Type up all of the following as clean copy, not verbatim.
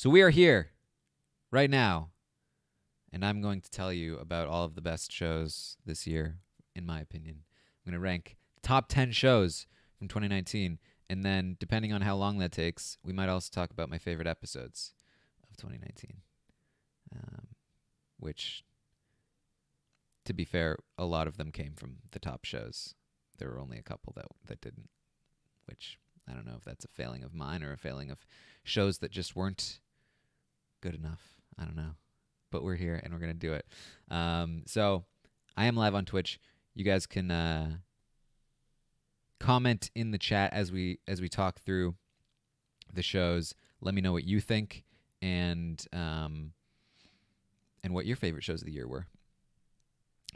So we are here right now, and I'm going to tell you about all of the best shows this year, in my opinion. I'm going to rank top 10 shows from 2019, and then depending on how long that takes, we might also talk about my favorite episodes of 2019, which, to be fair, a lot of them came from the top shows. There were only a couple that didn't, which I don't know if that's a failing of mine or a failing of shows that just weren't good enough. I don't know. But we're here and we're going to do it. So I am live on Twitch. You guys can comment in the chat as we talk through the shows. Let me know what you think and what your favorite shows of the year were.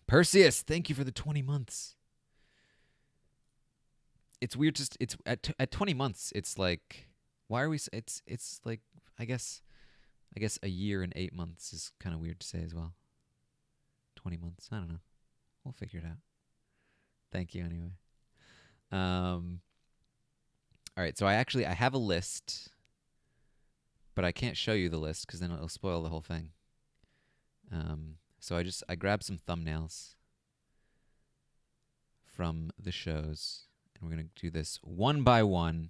Perseus, thank you for the 20 months. It's weird. Just it's at 20 months. It's like, why are we? It's like I guess a year and 8 months is kind of weird to say as well. 20 months. I don't know. We'll figure it out. Thank you anyway. All right. So I have a list, but I can't show you the list because then it'll spoil the whole thing. So I grabbed some thumbnails from the shows. And we're going to do this one by one.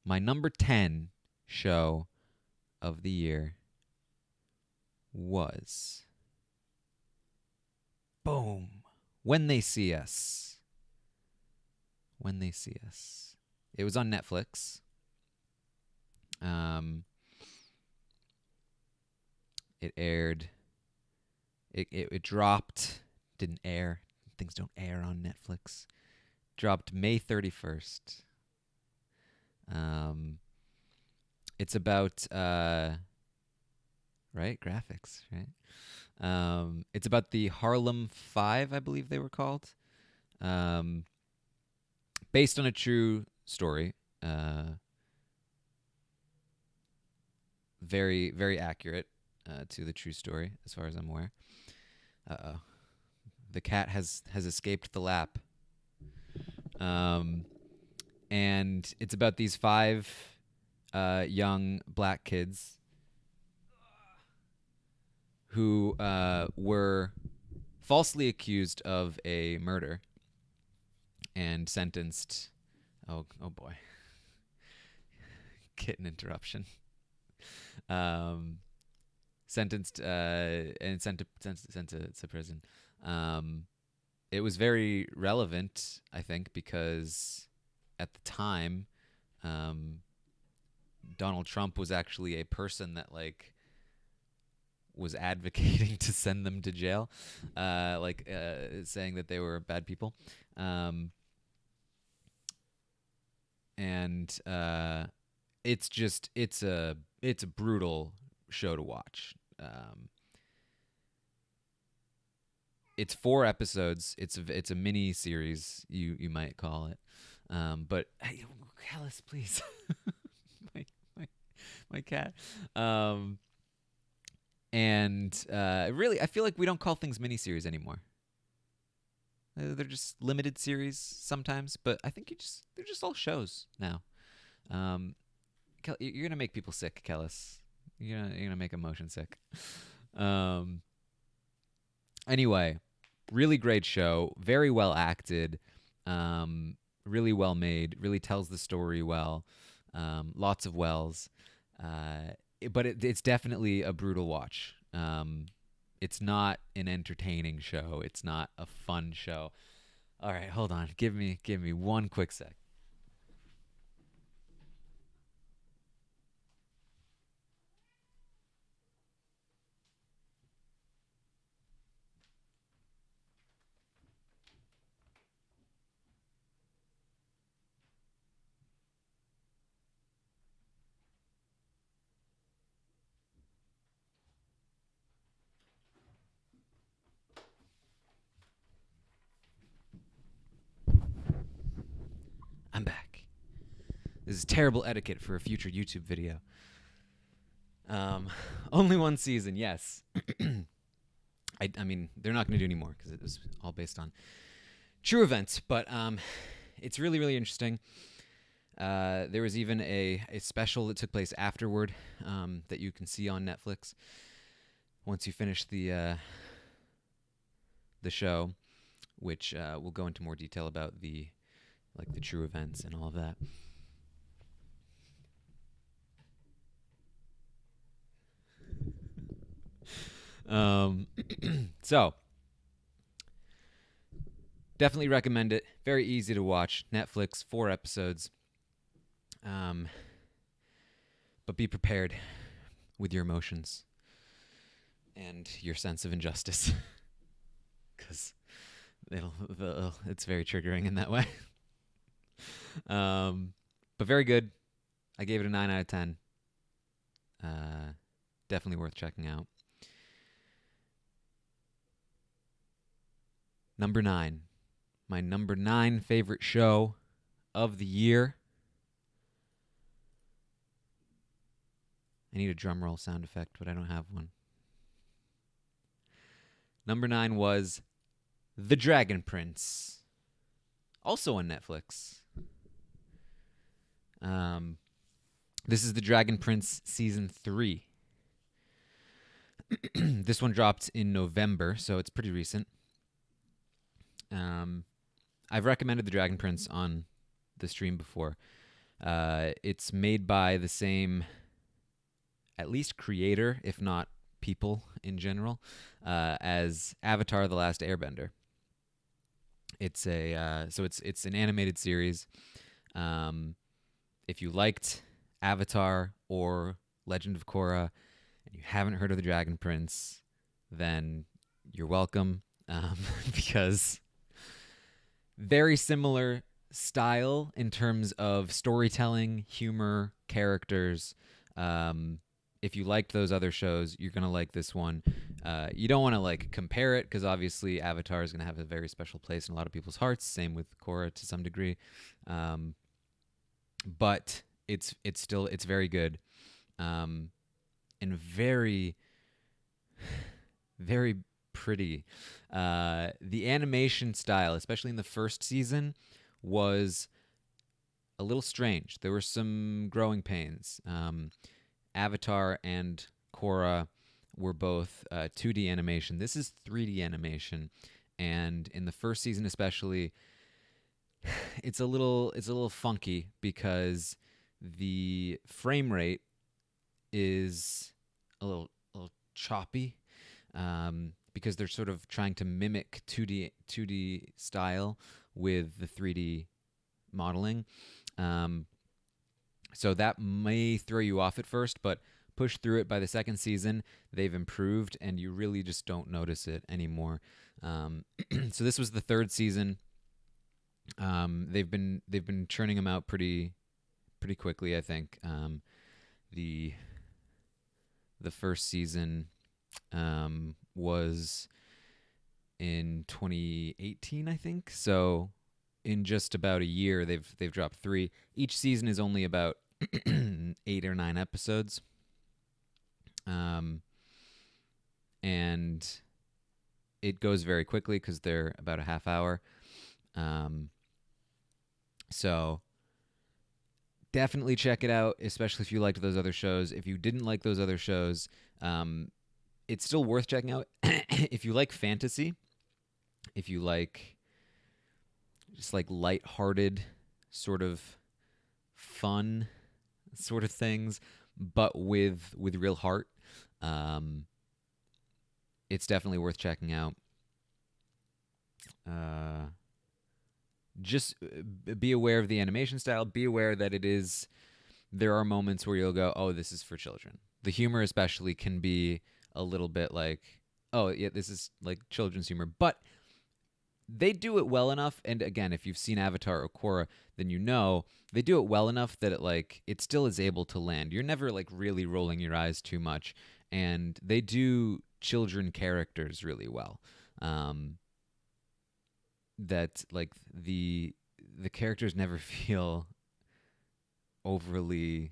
My number 10 show of the year was, boom, When They See Us. When They See Us. It was on Netflix. It aired. It dropped. Didn't air. Things don't air on Netflix. Dropped May 31st. It's about right, graphics, right? It's about the Harlem Five, I believe they were called. Based on a true story. Very, very accurate to the true story, as far as I'm aware. Uh-oh. The cat has escaped the lap. And it's about these 5 young black kids who were falsely accused of a murder and sentenced. Oh boy, kitten interruption. Sentenced and sent to prison. It was very relevant, I think, because at the time, Donald Trump was actually a person that was advocating to send them to jail, saying that they were bad people, and it's a brutal show to watch. It's 4 episodes. It's a mini series, you might call it. But hey, Callus, please, my cat. And really, I feel like we don't call things mini series anymore. They're just limited series sometimes, but I think they're just all shows now. You're gonna make people sick, Callus. You're gonna make them motion sick. Anyway, really great show. Very well acted. Really well made. Really tells the story well. Lots of wells. But it's definitely a brutal watch. It's not an entertaining show. It's not a fun show. All right, hold on. Give me one quick sec. I'm back. This is terrible etiquette for a future YouTube video. Only one season, yes. I mean, they're not going to do any more because it was all based on true events. But it's really, really interesting. There was even a special that took place afterward that you can see on Netflix once you finish the show, which we'll go into more detail about the true events and all of that. Um, so definitely recommend it. Very easy to watch. Netflix, 4 episodes. Um, but be prepared with your emotions and your sense of injustice, because it's very triggering in that way. Um, but very good. I gave it a 9 out of 10. Uh, Definitely worth checking out. Number 9. My number 9 favorite show of the year. I need a drum roll sound effect, but I don't have one. Number 9 was The Dragon Prince, also on Netflix. This is The Dragon Prince Season 3. This one dropped in November, so it's pretty recent. I've recommended The Dragon Prince on the stream before. It's made by the same, at least creator, if not people in general, as Avatar: The Last Airbender. It's it's an animated series. If you liked Avatar or Legend of Korra and you haven't heard of The Dragon Prince, then you're welcome, because very similar style in terms of storytelling, humor, characters. If you liked those other shows, you're gonna like this one. You don't want to compare it, because obviously Avatar is gonna have a very special place in a lot of people's hearts. Same with Korra to some degree, but it's very good, and very very pretty. The animation style, especially in the first season, was a little strange. There were some growing pains. Avatar and Korra were both 2D animation. This is 3D animation, and in the first season especially, it's a little funky because the frame rate is a little choppy, because they're sort of trying to mimic 2D style with the 3D modeling. So that may throw you off at first, but push through it. By the second season, they've improved, and you really just don't notice it anymore. So this was the third season. They've been churning them out pretty quickly, I think. The first season was in 2018, I think. So in just about a year, they've dropped 3. Each season is only about 8 or 9 episodes, and it goes very quickly because they're about a half hour. So definitely check it out, especially if you liked those other shows. If you didn't like those other shows, it's still worth checking out. If you like fantasy, if you like just lighthearted, sort of fun sort of things, but with real heart, it's definitely worth checking out. Just be aware of the animation style. Be aware that there are moments where you'll go, oh, this is for children. The humor especially can be a little bit like, oh, yeah, this is like children's humor. But they do it well enough. And again, if you've seen Avatar or Korra, then you know they do it well enough that it still is able to land. You're never really rolling your eyes too much. And they do children characters really well. That the characters never feel overly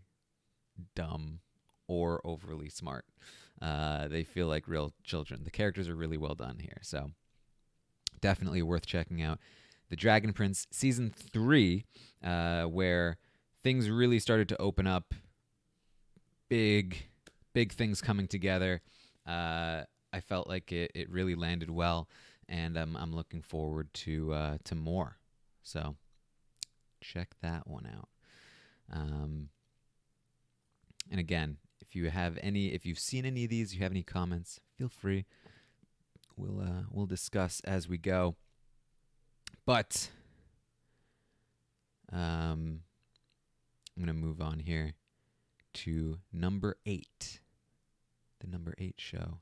dumb or overly smart. They feel like real children. The characters are really well done here, so definitely worth checking out. The Dragon Prince Season 3, where things really started to open up. Big, big things coming together. I felt like it really landed well, and I'm looking forward to more. So check that one out. Um, and again, if you've seen any of these, you have any comments, feel free. We'll discuss as we go. But I'm gonna move on here to number 8, the number 8 show.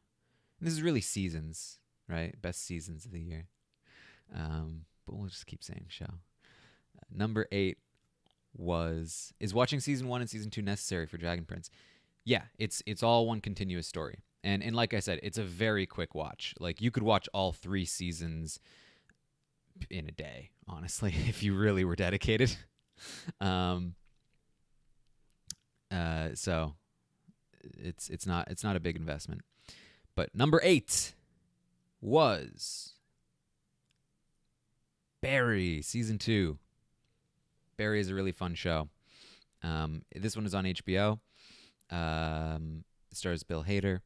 And this is really seasons, right? Best seasons of the year. But we'll just keep saying show. Number 8 is watching season 1 and season 2 necessary for Dragon Prince? Yeah, it's all one continuous story. And like I said, it's a very quick watch. Like, you could watch all 3 seasons in a day, honestly, if you really were dedicated. So it's not a big investment. But number 8 was Barry season 2. Barry is a really fun show. This one is on HBO. It stars Bill Hader.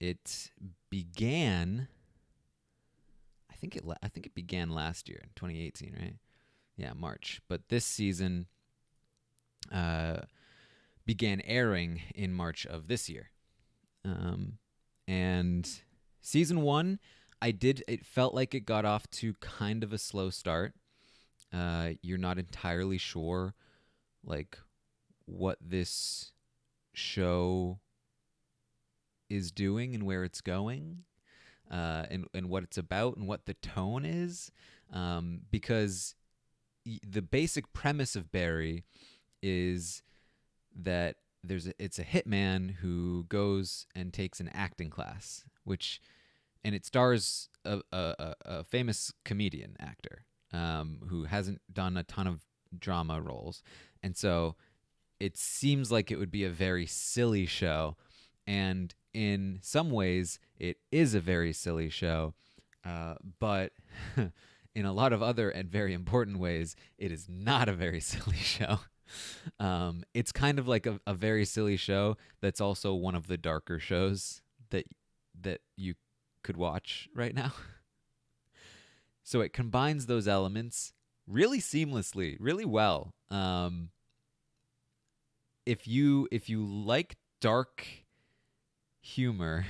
It began. I think it began last year in 2018, right? Yeah, March. But this season began airing in March of this year. And season 1, it felt like it got off to kind of a slow start. You're not entirely sure, like, what this show is doing and where it's going, and what it's about and what the tone is, because the basic premise of Barry is that it's a hitman who goes and takes an acting class, and it stars a famous comedian actor, who hasn't done a ton of drama roles, and so it seems like it would be a very silly show, and in some ways it is a very silly show, but in a lot of other and very important ways, it is not a very silly show. It's kind of like a very silly show that's also one of the darker shows that you could watch right now. So it combines those elements really seamlessly, really well. If you like dark humor,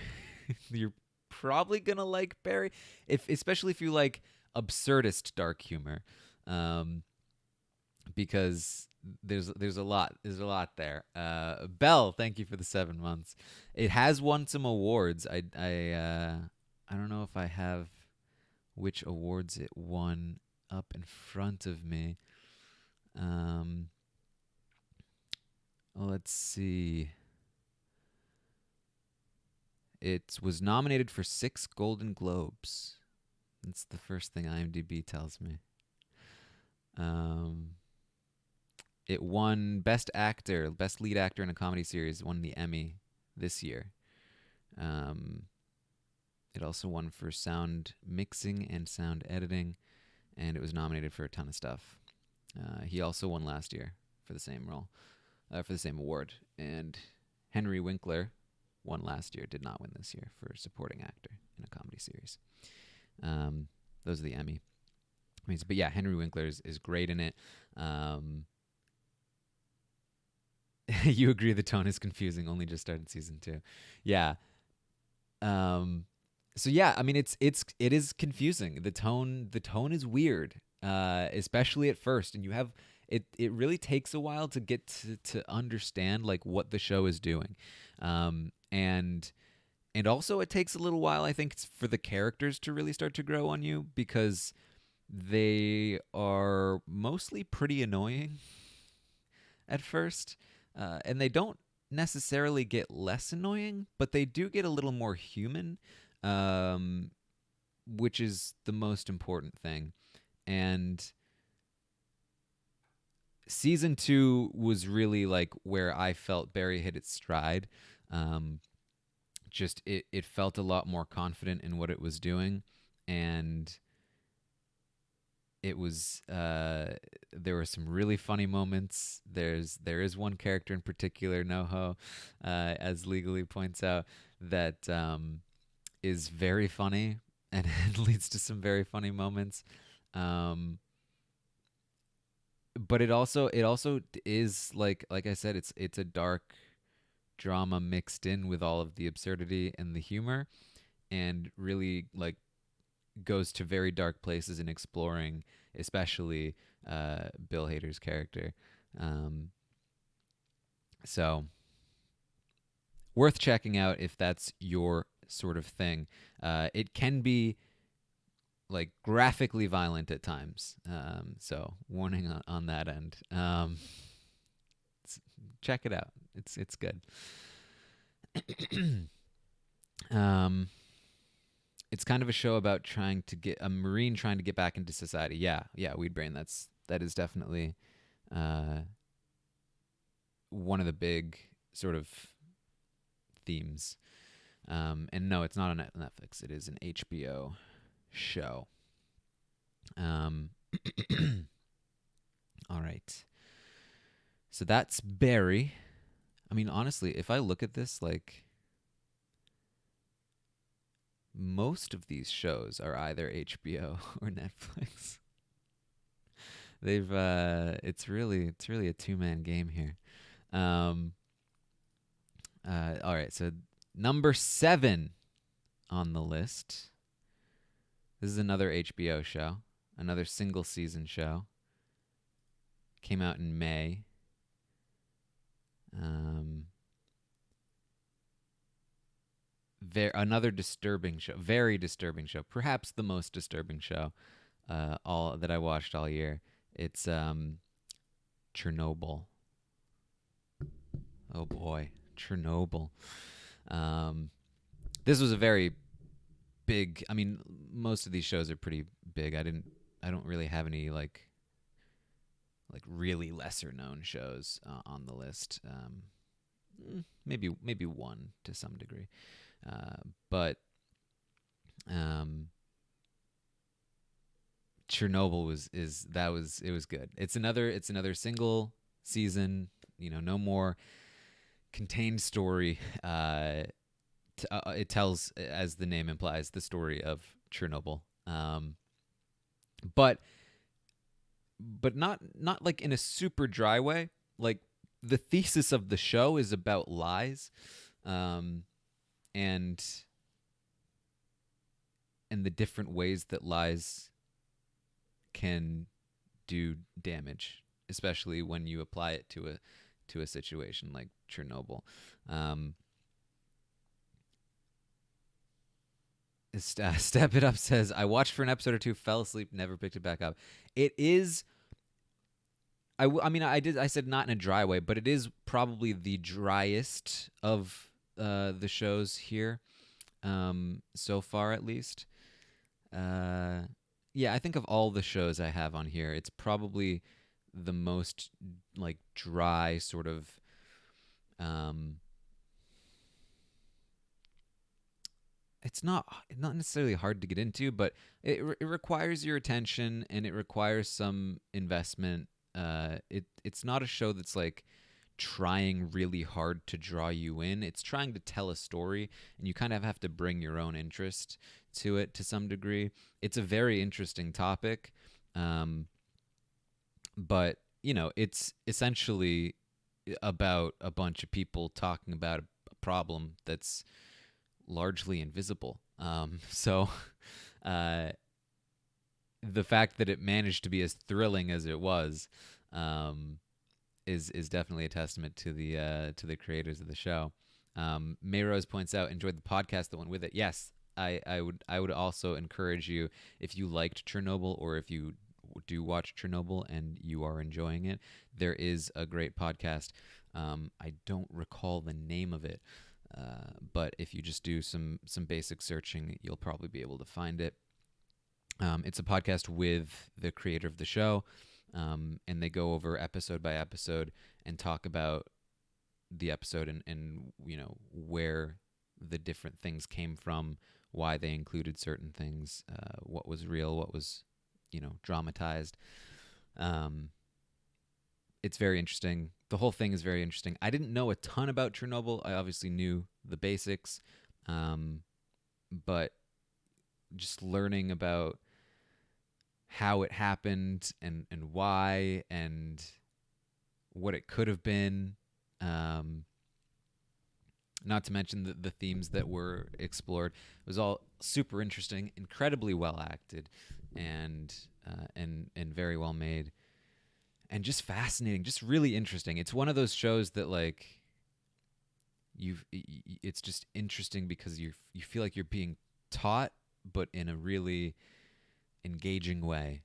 you're probably gonna like Barry. Especially if you like absurdist dark humor, because there's a lot there. Bell, thank you for the 7 months. It has won some awards. I don't know if I have which awards it won up in front of me. Let's see. It was nominated for 6 Golden Globes. That's the first thing IMDb tells me. It won Best Lead Actor in a Comedy Series. It won the Emmy this year. It also won for Sound Mixing and Sound Editing, and it was nominated for a ton of stuff. He also won last year for the same role, for the same award. And Henry Winkler won last year, did not win this year for Supporting Actor in a Comedy Series. Those are the Emmy. But yeah, Henry Winkler is great in it. You agree the tone is confusing, only just started season 2. Yeah. So yeah, I mean it is confusing. The tone is weird, especially at first, and it really takes a while to get to understand like what the show is doing. And also it takes a little while, I think, for the characters to really start to grow on you, because they are mostly pretty annoying at first, and they don't necessarily get less annoying, but they do get a little more human, which is the most important thing. And season 2 was really like where I felt Barry hit its stride. Just it felt a lot more confident in what it was doing, and it was there were some really funny moments. There is one character in particular, NoHo, as Legally points out, that is very funny and it leads to some very funny moments. Um, but it also is like I said, it's a dark drama mixed in with all of the absurdity and the humor, and really like goes to very dark places in exploring, especially Bill Hader's character. Um, so worth checking out if that's your sort of thing. It can be like graphically violent at times, so warning on that end. Check it out. It's good. um, it's kind of a show about trying to get a marine trying to get back into society. Yeah, yeah, Weed Brain. That is definitely uh, one of the big sort of themes. And no, it's not on Netflix. It is an HBO show. Um, all right. So that's Barry. I mean, honestly, if I look at this, like most of these shows are either HBO or Netflix. It's really a two-man game here. Um, all right, so number 7 on the list. This is another HBO show, another single season show. Came out in May. Another disturbing show, very disturbing show, perhaps the most disturbing show all that I watched all year. It's Chernobyl. Oh boy, Chernobyl. Um, this was a very big. I mean, most of these shows are pretty big. I don't really have any like really lesser known shows on the list. Maybe one to some degree, but um, Chernobyl was good. It's another single season. No more contained story. It tells, as the name implies, the story of Chernobyl. But not like in a super dry way. Like the thesis of the show is about lies, um, and the different ways that lies can do damage, especially when you apply it to a situation like Chernobyl. Um, Step It Up says, I watched for an episode or two, fell asleep, never picked it back up. It is. I mean, I said not in a dry way, but it is probably the driest of the shows here, so far at least. Uh, yeah, I think of all the shows I have on here, it's probably the most like dry sort of. Um, it's not necessarily hard to get into, but it requires your attention and it requires some investment. It's not a show that's like trying really hard to draw you in. It's trying to tell a story, and you kind of have to bring your own interest to it to some degree. It's a very interesting topic, um, but it's essentially about a bunch of people talking about a problem that's largely invisible. So uh, the fact that it managed to be as thrilling as it was um, is definitely a testament to the creators of the show. Mayrose points out, enjoyed the podcast that went with it. Yes, I would also encourage you, if you liked Chernobyl or if you do watch Chernobyl and you are enjoying it, there is a great podcast. I don't recall the name of it, but if you just do some basic searching, you'll probably be able to find it. It's a podcast with the creator of the show, and they go over episode by episode and talk about the episode and where the different things came from, why they included certain things, what was real, what was dramatized. Um, it's very interesting. The whole thing is very interesting. I didn't know a ton about Chernobyl. I obviously knew the basics, um, but just learning about how it happened and why and what it could have been. Um, Not to mention the themes that were explored. It was all super interesting, incredibly well acted, and very well made, and just fascinating, just really interesting. It's one of those shows that like it's just interesting because you feel like you're being taught, but in a really engaging way.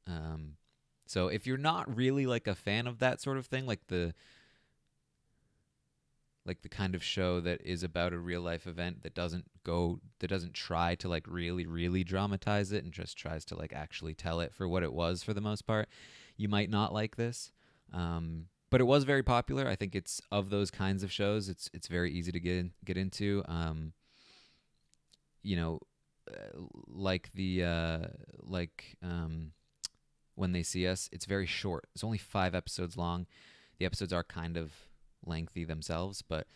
Um, so if you're not really like a fan of that sort of thing, like the kind of show that is about a real life event that doesn't try to like really dramatize it and just tries to like actually tell it for what it was for the most part, you might not like this. But it was very popular. I think it's of those kinds of shows. It's very easy to get into. You know, like the like When They See Us. It's very short. It's only 5 episodes long. The episodes are kind of lengthy themselves, but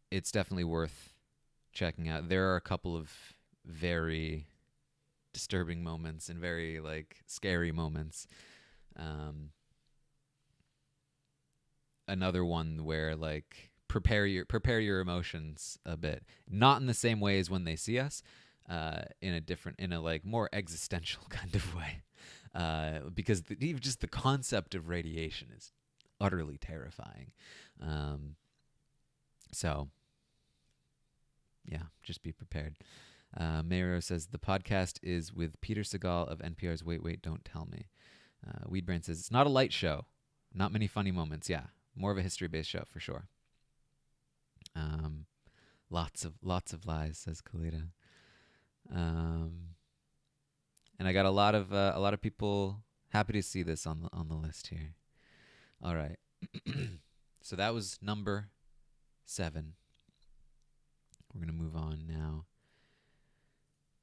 it's definitely worth checking out. There are a couple of very disturbing moments and very like scary moments. Another one where like prepare your emotions a bit, not in the same way as When They See Us, in a like more existential kind of way, because even just the concept of radiation is utterly terrifying. Um, so yeah, just be prepared. Mayro says the podcast is with Peter Segal of NPR's Wait Wait Don't Tell Me. Weedbrand says it's not a light show, not many funny moments. Yeah, more of a history-based show for sure. Lots of lies, says Kalita. And I got a lot of people happy to see this on the list here. All right. So that was number 7. We're going to move on now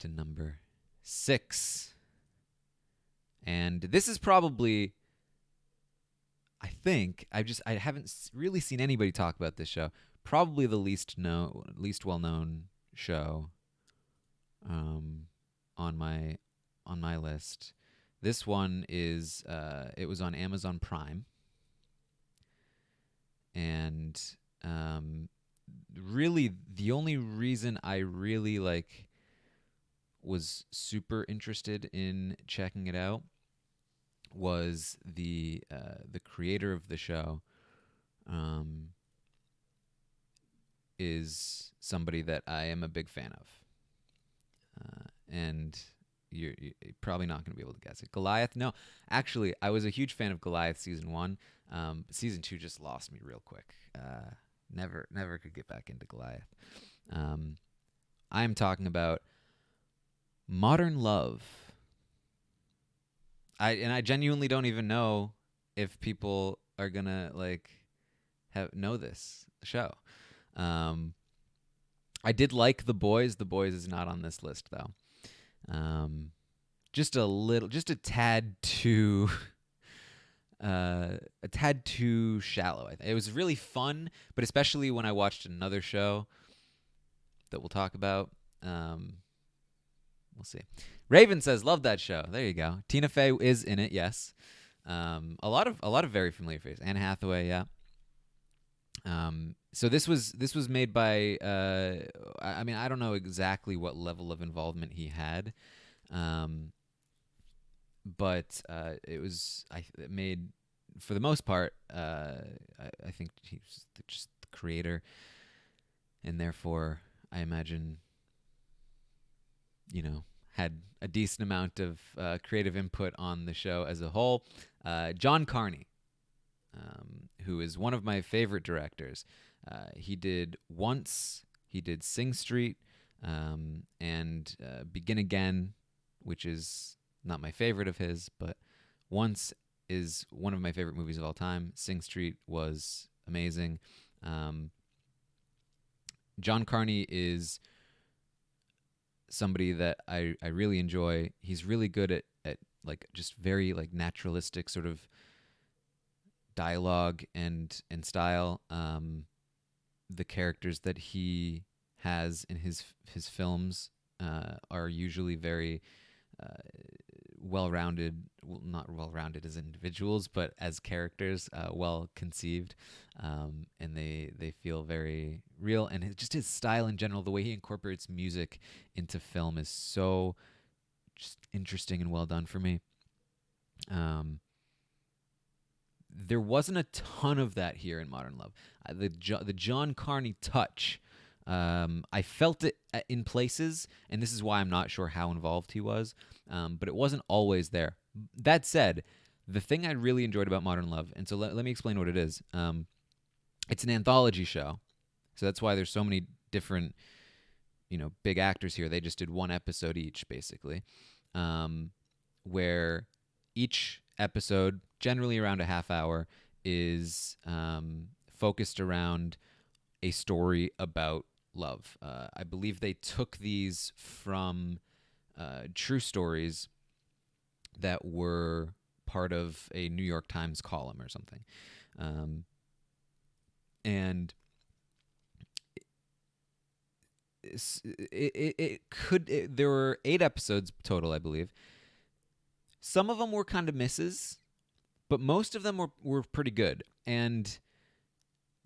to number 6. And this is probably, I think, I haven't really seen anybody talk about this show. Probably the least well known show on my list. This one is it was on Amazon Prime, and really the only reason I really like was super interested in checking it out was the creator of the show is somebody that I am a big fan of, and you're probably not going to be able to guess it. Goliath? No, actually, I was a huge fan of Goliath season 1. Season 2 just lost me real quick. Never could get back into Goliath. I'm talking about Modern Love. I genuinely don't even know if people are gonna like know this show. I did like The Boys. The Boys is not on this list though. Just a tad too, shallow. It was really fun, but especially when I watched another show that we'll talk about. We'll see. Raven says, "Love that show." There you go. Tina Fey is in it. Yes. A lot of very familiar faces. Anne Hathaway. Yeah. So this was made by. I mean, I don't know exactly what level of involvement he had, but it was made for the most part. I think he's just the creator, and therefore I imagine, had a decent amount of creative input on the show as a whole. John Carney, who is one of my favorite directors. He did Once, he did Sing Street, and Begin Again, which is not my favorite of his, but Once is one of my favorite movies of all time. Sing Street was amazing. John Carney is somebody that I really enjoy. He's really good at like just very like naturalistic sort of dialogue and style. The characters that he has in his films are usually very uh, well-rounded. Well, not well-rounded as individuals, but as characters, well conceived, and they feel very real. And just his style in general, the way he incorporates music into film, is so just interesting and well done for me. Um, there wasn't a ton of that here in Modern Love. The John Carney touch, I felt it in places, and this is why I'm not sure how involved he was, but it wasn't always there. That said, the thing I really enjoyed about Modern Love, and so let me explain what it is. It's an anthology show, so that's why there's so many different, big actors here. They just did one episode each, basically, where each episode, generally around a half hour, is focused around a story about love. I believe they took these from true stories that were part of a New York Times column or something. And there were 8 episodes total, I believe. Some of them were kind of misses, but most of them were pretty good. And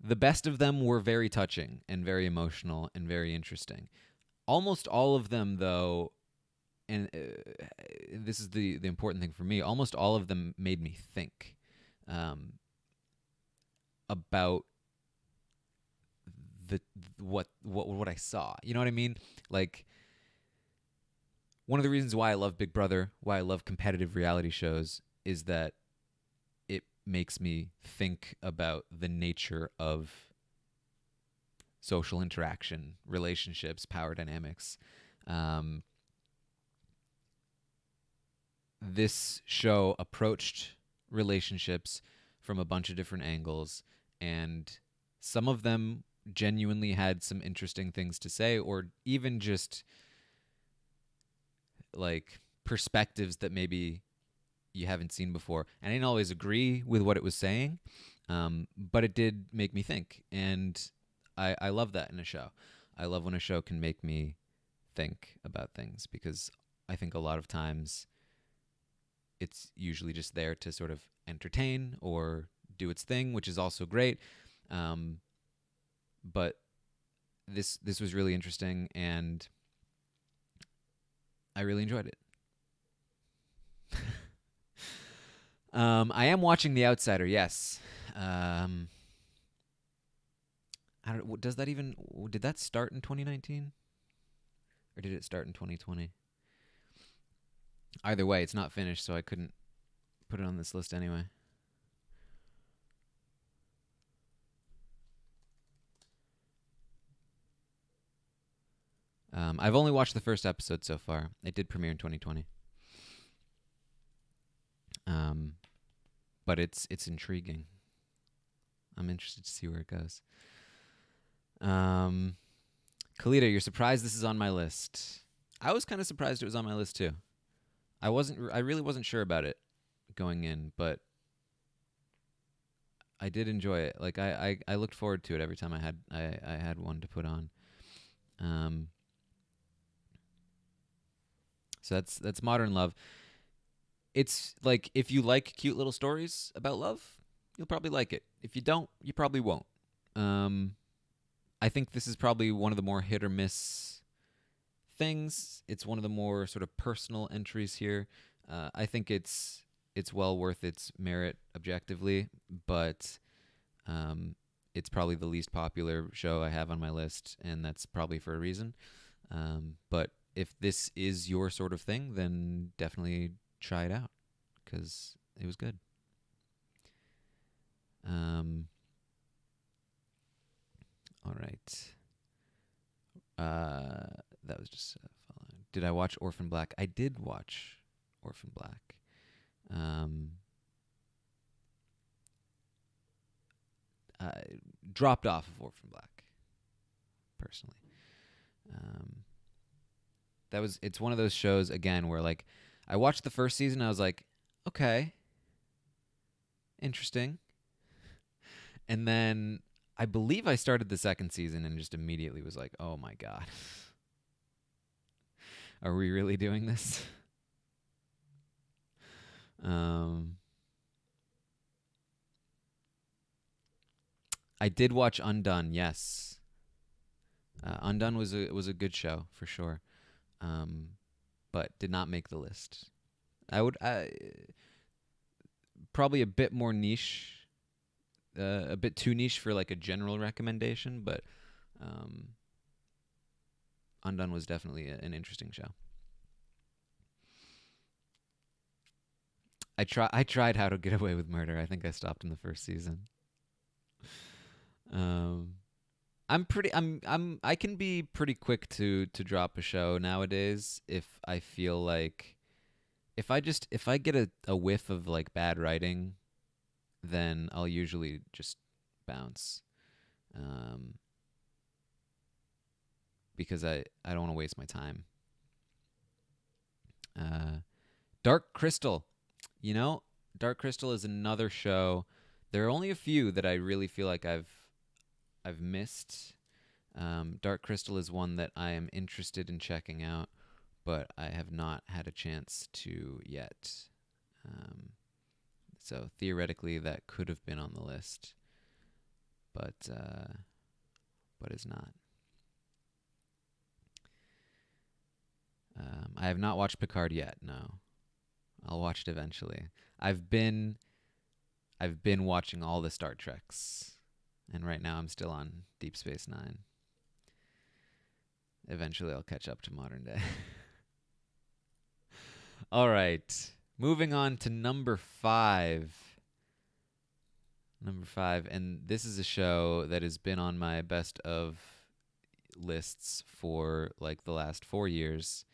the best of them were very touching and very emotional and very interesting. Almost all of them, though, and this is the important thing for me, almost all of them made me think about the what I saw. You know what I mean? Like, one of the reasons why I love Big Brother, why I love competitive reality shows, is that it makes me think about the nature of social interaction, relationships, power dynamics. This show approached relationships from a bunch of different angles, and some of them genuinely had some interesting things to say, or even just like perspectives that maybe you haven't seen before. And I didn't always agree with what it was saying, but it did make me think. And I love that in a show. I love when a show can make me think about things, because I think a lot of times it's usually just there to sort of entertain or do its thing, which is also great. But this was really interesting, and I really enjoyed it. I am watching The Outsider. Yes. I don't. Does that even? Did that start in 2019, or did it start in 2020? Either way, it's not finished, so I couldn't put it on this list anyway. I've only watched the first episode so far. It did premiere in 2020. But it's intriguing. I'm interested to see where it goes. Kalita, you're surprised this is on my list. I was kind of surprised it was on my list too. I really wasn't sure about it going in, but I did enjoy it. Like I looked forward to it every time I had one to put on. So that's Modern Love. It's like, if you like cute little stories about love, you'll probably like it. If you don't, you probably won't. I think this is probably one of the more hit or miss things. It's one of the more sort of personal entries here. I think it's well worth its merit objectively, but it's probably the least popular show I have on my list, and that's probably for a reason. But if this is your sort of thing, then definitely try it out, because it was good. All right. That was just following. Did I watch Orphan Black? I did watch Orphan Black. I dropped off of Orphan Black, personally. Um, It's one of those shows again where like I watched the first season, I was like, okay, interesting. And then I believe I started the second season and just immediately was like, oh my God, are we really doing this? Um, I did watch Undone, yes. Undone was a good show for sure, um, but did not make the list. I probably a bit more niche, a bit too niche for like a general recommendation, but um, Undone was definitely an interesting show. I tried How to Get Away with Murder. I think I stopped in the first season. Um, I can be pretty quick to drop a show nowadays if I feel like if I get a whiff of like bad writing, then I'll usually just bounce. Um, because I don't want to waste my time. Uh, Dark Crystal. You know, Dark Crystal is another show. There are only a few that I really feel like I've missed. Dark Crystal is one that I am interested in checking out, but I have not had a chance to yet. Um, so theoretically, that could have been on the list, but is not. I have not watched Picard yet. No, I'll watch it eventually. I've been I've been watching all the Star Treks, and right now I'm still on Deep Space Nine. Eventually, I'll catch up to modern day. All right, moving on to number five. Number five, and this is a show that has been on my best of lists for like the last 4 years,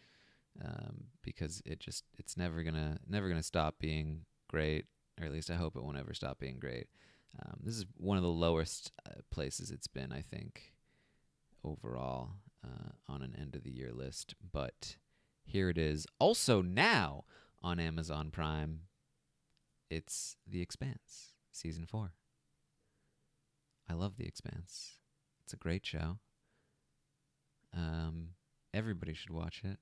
because it's never gonna stop being great, or at least I hope it won't ever stop being great. This is one of the lowest places it's been, I think, overall, on an end of the year list, but here it is. Also now on Amazon Prime, it's The Expanse, season 4. I love The Expanse. It's a great show. Um, Everybody should watch it.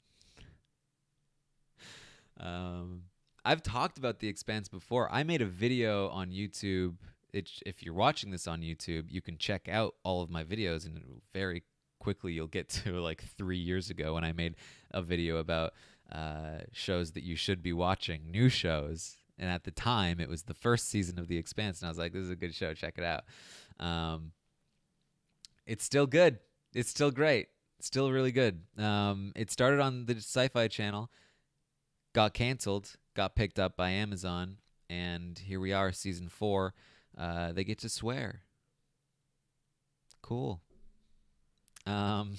Um, I've talked about The Expanse before. I made a video on YouTube. If you're watching this on YouTube, you can check out all of my videos, and very quickly you'll get to like 3 years ago when I made a video about shows that you should be watching, new shows. And at the time, it was the first season of The Expanse, and I was like, "This is a good show. Check it out." Um, it's still good. It's still great. Still really good. It started on the Sci-Fi Channel, got canceled, got picked up by Amazon, and here we are, season 4. They get to swear. Cool. Um,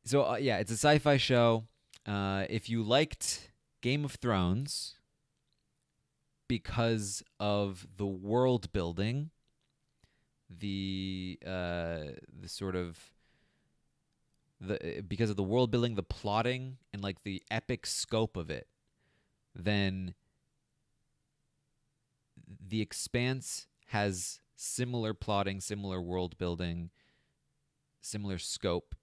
yeah, it's a sci-fi show. If you liked Game of Thrones because of the world building, the sort of because of the world building, the plotting, and like the epic scope of it, then The Expanse has similar plotting, similar world building, similar scope,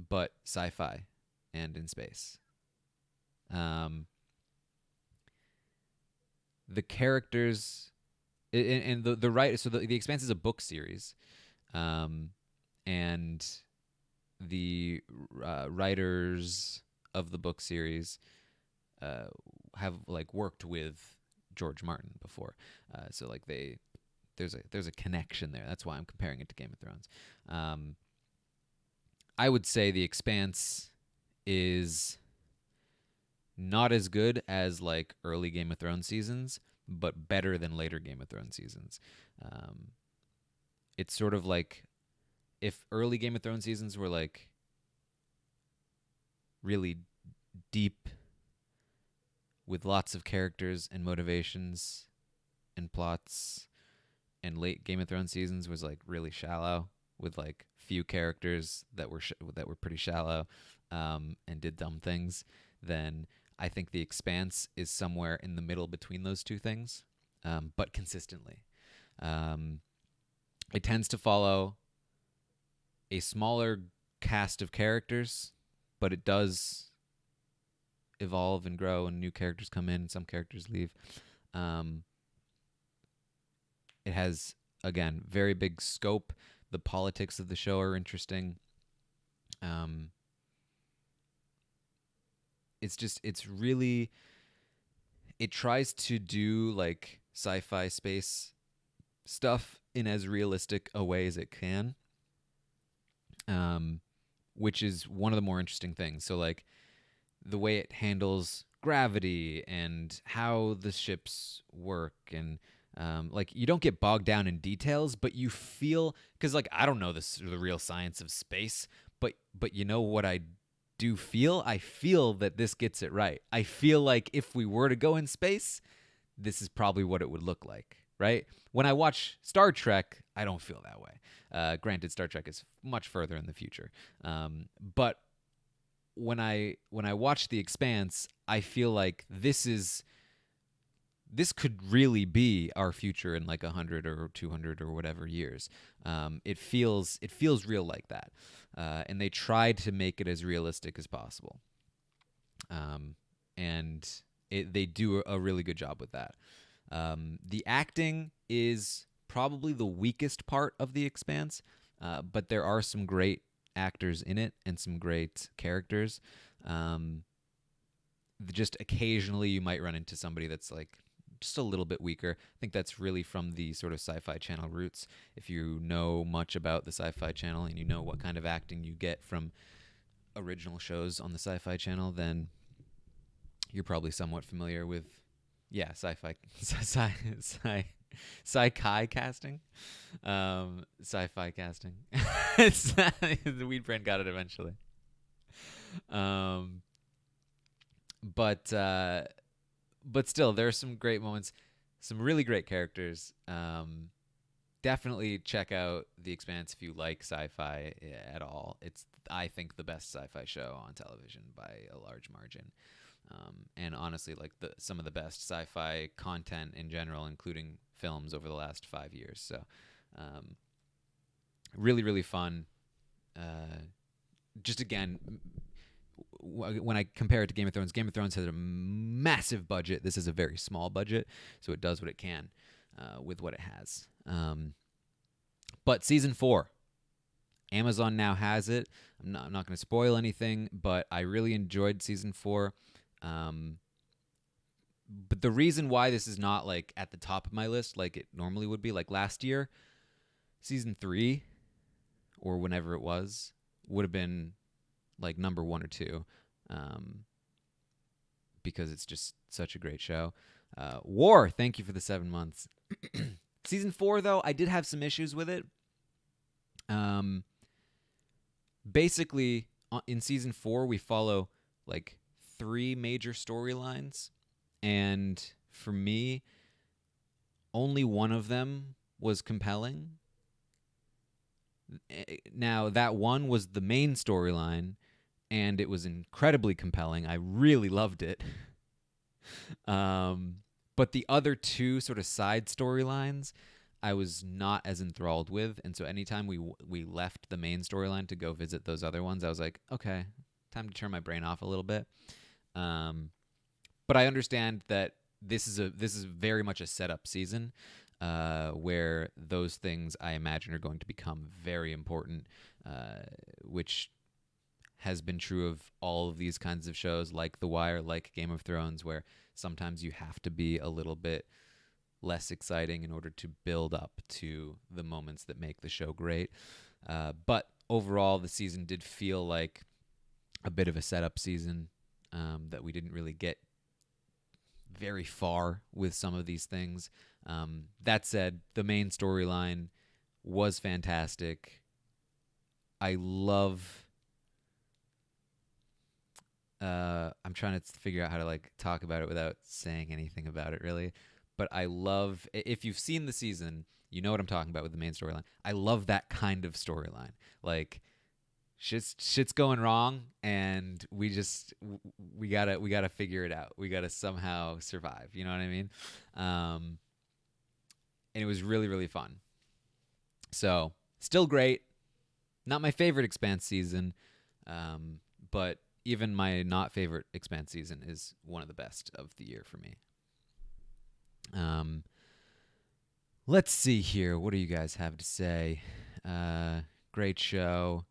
but sci-fi and in space. Um, the characters and the right. So the Expanse is a book series, um, and the writers of the book series uh, have like worked with George Martin before, so like there's a connection there. That's why I'm comparing it to Game of Thrones. Um, I would say The Expanse is not as good as like early Game of Thrones seasons, but better than later Game of Thrones seasons. Um, it's sort of like if early Game of Thrones seasons were like really deep with lots of characters and motivations and plots, and late Game of Thrones seasons was like really shallow with like few characters that were that were pretty shallow, and did dumb things, then I think The Expanse is somewhere in the middle between those two things, but consistently. Um, it tends to follow a smaller cast of characters, but it does evolve and grow, and new characters come in, and some characters leave. Um, it has, again, very big scope. The politics of the show are interesting. Um, it's really, it tries to do like sci-fi space stuff in as realistic a way as it can, um, which is one of the more interesting things. So like the way it handles gravity and how the ships work, and like you don't get bogged down in details, but you feel, because like I don't know the real science of space, but you know what I do feel? I feel that this gets it right. I feel like if we were to go in space, this is probably what it would look like, right? When I watch Star Trek, I don't feel that way. Granted, Star Trek is much further in the future, but when I watch The Expanse, I feel like this could really be our future in like 100 or 200 or whatever years. It feels real like that, and they tried to make it as realistic as possible, and they do a really good job with that. The acting is probably the weakest part of The Expanse, but there are some great actors in it and some great characters. Um, just occasionally you might run into somebody that's like just a little bit weaker. I think that's really from the sort of Sci-Fi Channel roots. If you know much about the Sci-Fi Channel and you know what kind of acting you get from original shows on the Sci-Fi Channel, then you're probably somewhat familiar with, yeah, sci-fi, sci-fi casting, sci-fi casting. The Weed Brand got it eventually. Um, but still, there are some great moments, some really great characters. Definitely check out The Expanse if you like sci-fi at all. It's, I think, the best sci-fi show on television by a large margin. And honestly, like some of the best sci-fi content in general, including films over the last 5 years. So, really, really fun. Just again, when I compare it to Game of Thrones has a massive budget. This is a very small budget, so it does what it can with what it has. But season 4, Amazon now has it. I'm not going to spoil anything, but I really enjoyed season 4. But the reason why this is not like at the top of my list like it normally would be, like last year, season 3 or whenever it was, would have been like number 1 or 2, because it's just such a great show. War, thank you for the 7 months. Season 4, though, I did have some issues with it. Basically, in season 4, we follow like 3 major storylines, and for me, only one of them was compelling. Now, that one was the main storyline, and it was incredibly compelling. I really loved it. But the other 2 sort of side storylines, I was not as enthralled with, and so anytime we left the main storyline to go visit those other ones, I was like, okay, time to turn my brain off a little bit. But I understand that this is very much a setup season, where those things I imagine are going to become very important, which has been true of all of these kinds of shows, like The Wire, like Game of Thrones, where sometimes you have to be a little bit less exciting in order to build up to the moments that make the show great. But overall, the season did feel like a bit of a setup season, that we didn't really get very far with some of these things. That said, the main storyline was fantastic. I love... I'm trying to figure out how to like talk about it without saying anything about it really, but I love, if you've seen the season, You know what I'm talking about with the main storyline. I love that kind of storyline. Like shit's going wrong, and we gotta figure it out. We gotta somehow survive. You know what I mean? Um, and it was really really fun. So still great. Not my favorite Expanse season, but even my not favorite Expanse season is one of the best of the year for me. Um, let's see here. What do you guys have to say? Great show.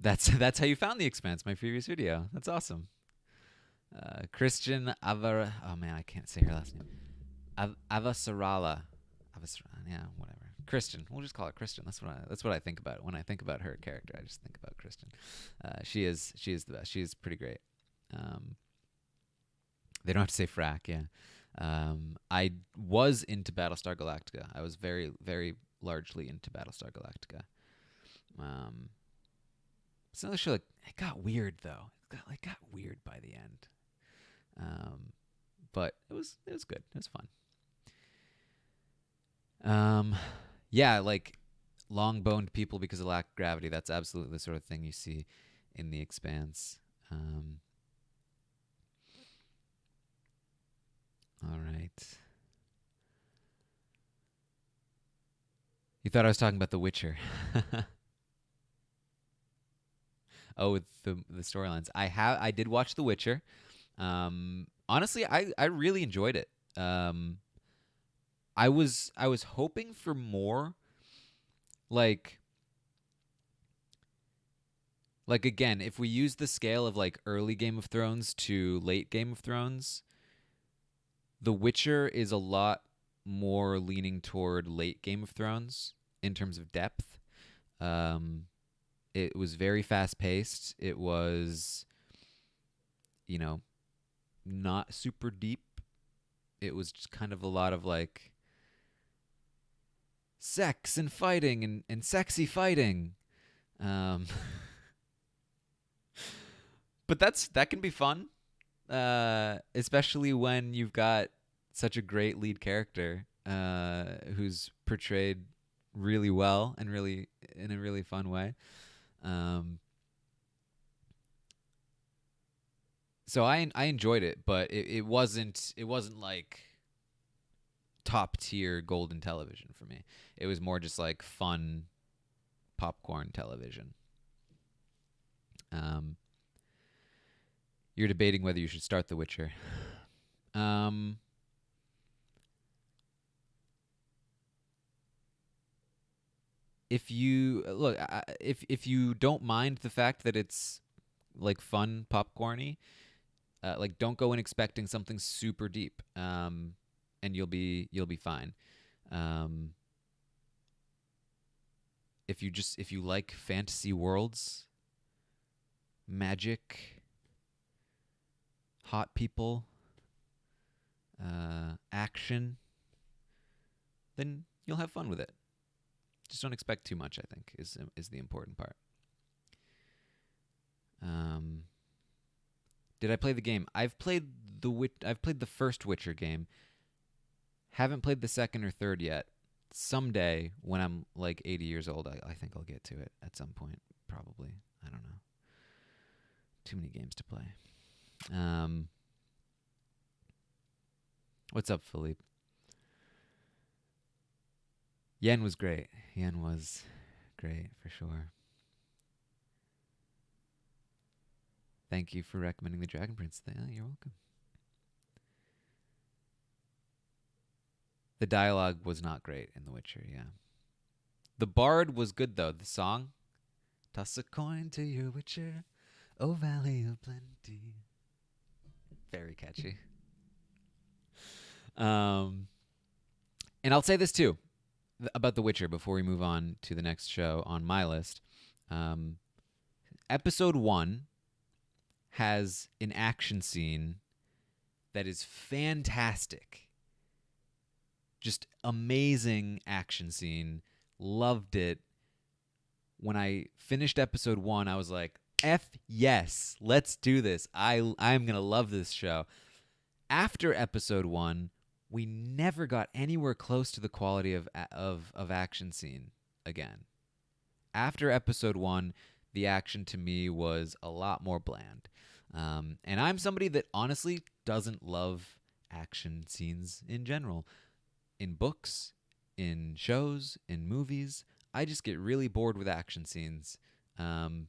That's how you found the Expanse. My previous video. That's awesome. Christian Avar. Oh man, I can't say her last name. Avasarala. Avasarala. Yeah, whatever. Kristen. We'll just call her Kristen. That's what I think about when I think about her character. I just think about Kristen. She is the best. She is pretty great. They don't have to say frack. Yeah. I was into Battlestar Galactica. I was very very largely into Battlestar Galactica. It's another show. Like, it got weird though. It got weird by the end. But it was good. It was fun. Yeah, like long-boned people because of lack of gravity. That's absolutely the sort of thing you see in The Expanse. All right. You thought I was talking about The Witcher. Oh, with the storylines. I did watch The Witcher. Honestly, I really enjoyed it. I was hoping for more, like again, if we use the scale of like early Game of Thrones to late Game of Thrones, The Witcher is a lot more leaning toward late Game of Thrones in terms of depth. It was very fast paced. It was, you know, not super deep. It was just kind of a lot of like sex and fighting and sexy fighting. Um, but that can be fun, especially when you've got such a great lead character who's portrayed really well and really in a really fun way. Um, so I enjoyed it, but it wasn't like top tier golden television for me. It was more just like fun popcorn television. Um, you're debating whether you should start The Witcher. Um, if you look, if you don't mind the fact that it's like fun popcorny, like don't go in expecting something super deep, and you'll be fine. Um, if you like fantasy worlds, magic, hot people, action, then you'll have fun with it. Just don't expect too much, I think, is the important part. Um, did I play the game? I've played the first Witcher game. Haven't played the second or third yet. Someday, when I'm like 80 years old, I think I'll get to it at some point. Probably. I don't know. Too many games to play. What's up, Philippe? Yen was great. Yen was great for sure. Thank you for recommending the Dragon Prince. You're welcome. The dialogue was not great in The Witcher, yeah. The bard was good though. The song, toss a coin to your Witcher, oh valley of plenty. Very catchy. And I'll say this too about The Witcher before we move on to the next show on my list. Episode 1 has an action scene that is fantastic. Just amazing action scene. Loved it. When I finished episode 1, I was like, F yes, let's do this. I'm going to love this show. After episode 1, we never got anywhere close to the quality of action scene again. After episode 1, the action to me was a lot more bland. And I'm somebody that honestly doesn't love action scenes in general. In books, in shows, in movies, I just get really bored with action scenes. Um,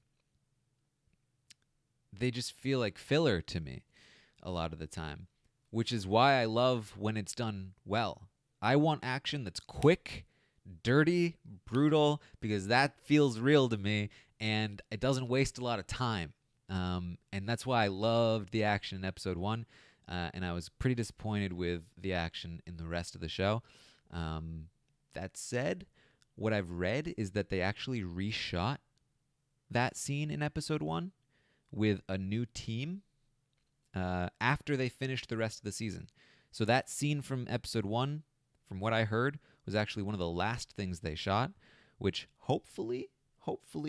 they just feel like filler to me a lot of the time, which is why I love when it's done well. I want action that's quick, dirty, brutal, because that feels real to me and it doesn't waste a lot of time. And that's why I loved the action in episode 1. And I was pretty disappointed with the action in the rest of the show. That said, what I've read is that they actually reshot that scene in episode 1 with a new team after they finished the rest of the season. So that scene from episode 1, from what I heard, was actually one of the last things they shot, which hopefully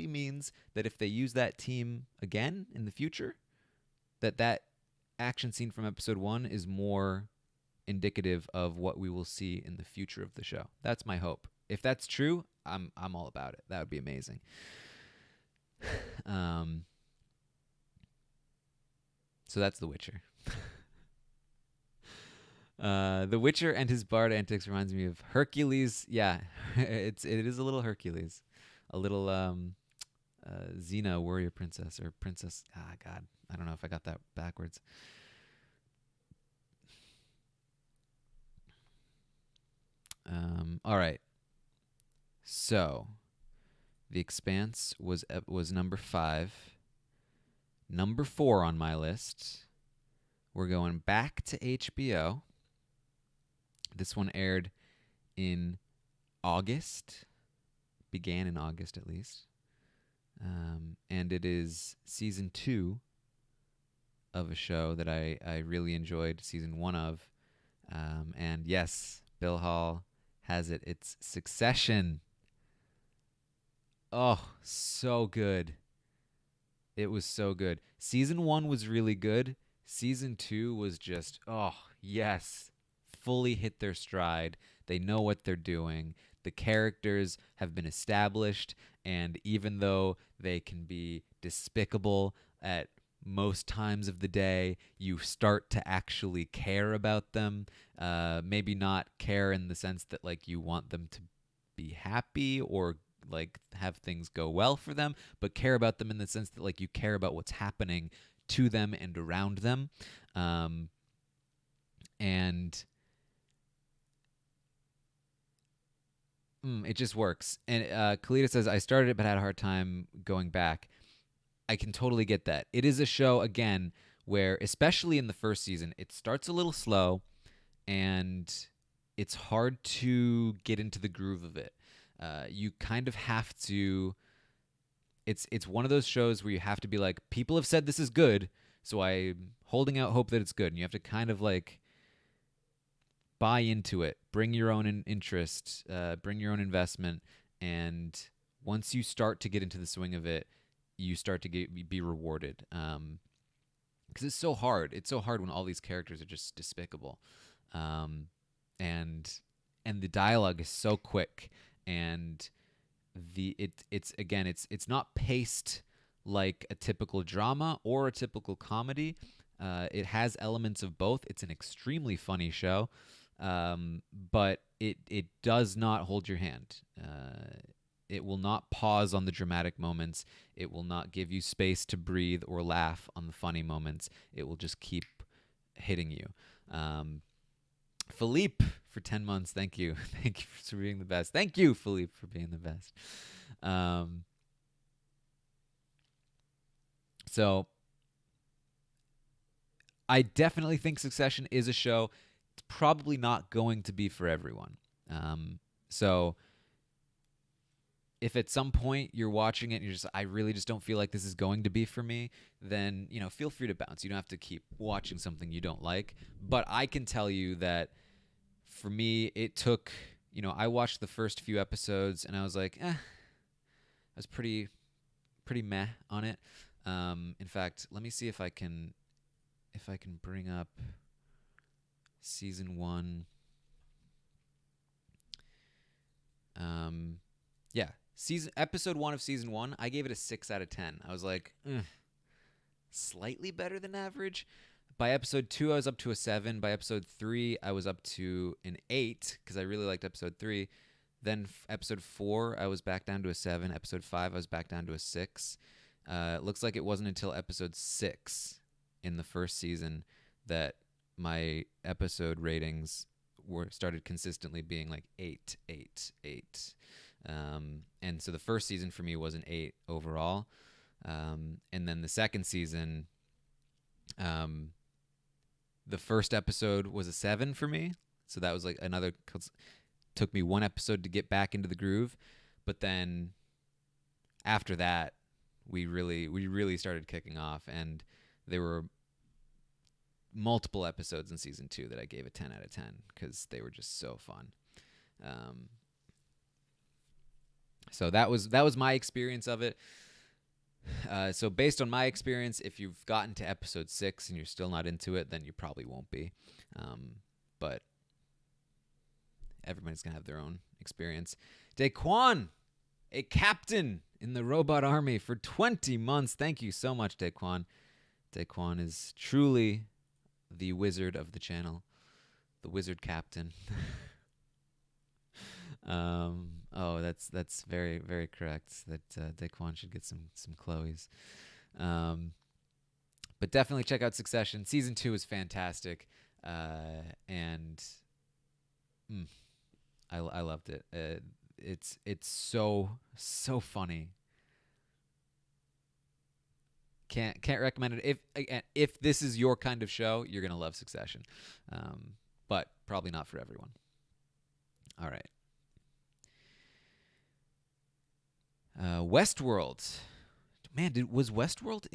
means that if they use that team again in the future, that action scene from episode 1 is more indicative of what we will see in the future of the show. That's my hope. If that's true, I'm all about it. That would be amazing. So that's The Witcher. The Witcher and his bard antics reminds me of Hercules. Yeah, it is a little Hercules, a little Xena warrior princess or princess. Ah, God, I don't know if I got that backwards. All right. So, The Expanse was number 5. Number 4 on my list. We're going back to HBO. This one aired in August. Began in August, at least. And it is season 2 of a show that I really enjoyed season 1 of. And yes, Bill Hall has it. It's Succession. Oh, so good. It was so good. Season 1 was really good. Season 2 was just, oh, yes. Fully hit their stride. They know what they're doing. The characters have been established, and even though they can be despicable at most times of the day, you start to actually care about them. Maybe not care in the sense that like you want them to be happy or like have things go well for them, but care about them in the sense that like you care about what's happening to them and around them. And it just works. And Kalita says, I started it but had a hard time going back. I can totally get that. It is a show, again, where, especially in the first season, it starts a little slow and it's hard to get into the groove of it. You kind of have to. It's one of those shows where you have to be like, people have said this is good, so I'm holding out hope that it's good. And you have to kind of like buy into it, bring your own interest, bring your own investment, and once you start to get into the swing of it, you start to be rewarded. Because it's so hard. It's so hard when all these characters are just despicable, and the dialogue is so quick, and it's not paced like a typical drama or a typical comedy. It has elements of both. It's an extremely funny show, but it does not hold your hand. It will not pause on the dramatic moments. It will not give you space to breathe or laugh on the funny moments. It will just keep hitting you. Philippe for 10 months. Thank you. Thank you for being the best. Thank you, Philippe, for being the best. So I definitely think Succession is a show. It's probably not going to be for everyone. So if at some point you're watching it and you're just, I really just don't feel like this is going to be for me, then, feel free to bounce. You don't have to keep watching something you don't like. But I can tell you that for me, it took, I watched the first few episodes and I was like, I was pretty meh on it. In fact, let me see if I can bring up season 1. season episode 1 of season 1, I gave it a 6 out of 10. I was like, slightly better than average. By episode 2, I was up to a 7. By episode 3, I was up to an 8 because I really liked episode 3. Then episode 4, I was back down to a 7. Episode 5, I was back down to a 6. It looks like it wasn't until episode 6 in the first season that my episode ratings were started consistently being like 8, 8, 8. And so the first season for me was an 8 overall. And then the second season, the first episode was a 7 for me. So that was like another, took me one episode to get back into the groove. But then after that, we really started kicking off, and there were multiple episodes in season 2 that I gave a 10 out of 10 because they were just so fun. So that was my experience of it. So based on my experience, if you've gotten to episode 6 and you're still not into it, then you probably won't be. But everybody's going to have their own experience. Daquan, a captain in the robot army for 20 months. Thank you so much, Daquan. Daquan is truly the wizard of the channel, the wizard captain. That's very, very correct. That Daquan should get some Chloes. But definitely check out Succession. Season 2 is fantastic, and I loved it. It's so funny. Can't recommend it. If this is your kind of show, you're gonna love Succession, but probably not for everyone. All right. Westworld. Man, did Westworld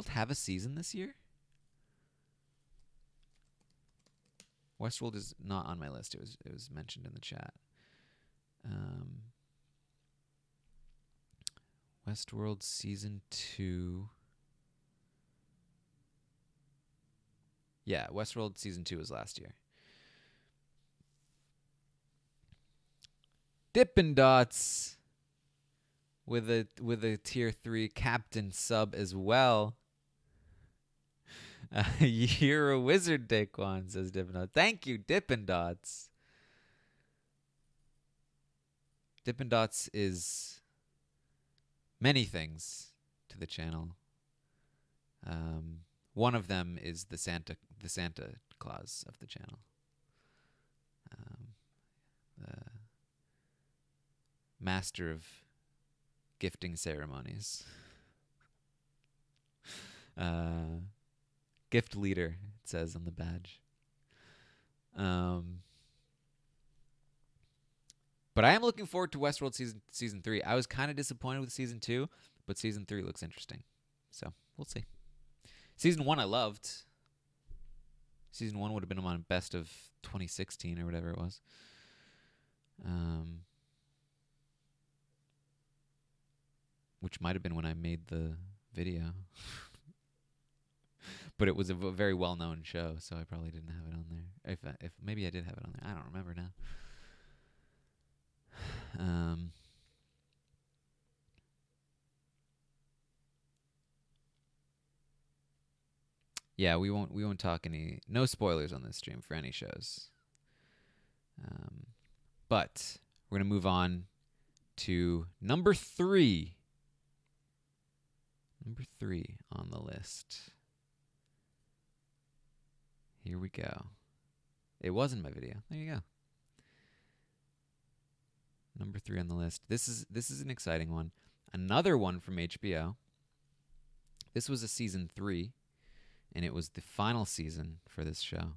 have a season this year? Westworld is not on my list. It was mentioned in the chat. Westworld season 2. Yeah, Westworld season 2 was last year. Dippin' Dots with a tier 3 captain sub as well. You're a wizard, Daquan, says Dippin' Dots. Thank you, Dippin' Dots. Dippin' Dots is many things to the channel. One of them is the Santa Claus of the channel. The master of gifting ceremonies. Gift leader, it says on the badge. But I am looking forward to Westworld season 3. I was kind of disappointed with season 2, but season 3 looks interesting. So we'll see. Season 1 I loved. Season 1 would have been on best of 2016 or whatever it was. Which might have been when I made the video. But it was a very well-known show, so I probably didn't have it on there. If maybe I did have it on there. I don't remember now. Yeah, we won't talk no spoilers on this stream for any shows. But we're gonna move on to number 3. Number 3 on the list. Here we go. It was in my video. There you go. Number 3 on the list. This is an exciting one. Another one from HBO. This was a season 3, and it was the final season for this show.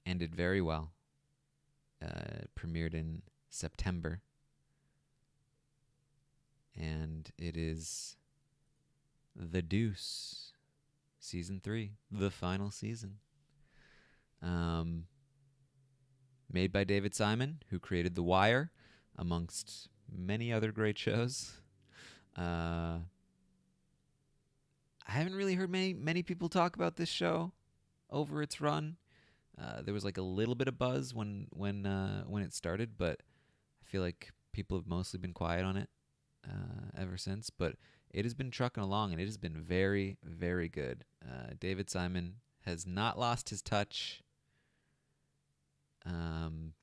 Ended very well. Premiered in September. And it is The Deuce, season 3, the final season. Made by David Simon, who created The Wire, amongst many other great shows. I haven't really heard many people talk about this show over its run. There was like a little bit of buzz when it started, but I feel like people have mostly been quiet on it ever since, but it has been trucking along, and it has been very, very good. David Simon has not lost his touch. Um,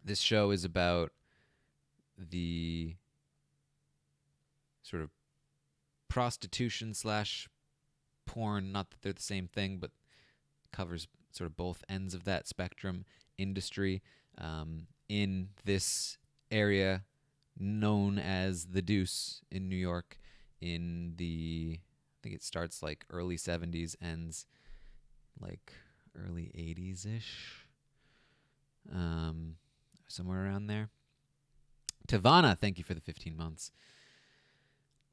this show is about the sort of prostitution slash porn, not that they're the same thing, but covers sort of both ends of that spectrum industry in this area known as the Deuce in New York in the, I think it starts like early 70s, ends like early 80s ish, um, somewhere around there. Tavana, thank you for the 15 months.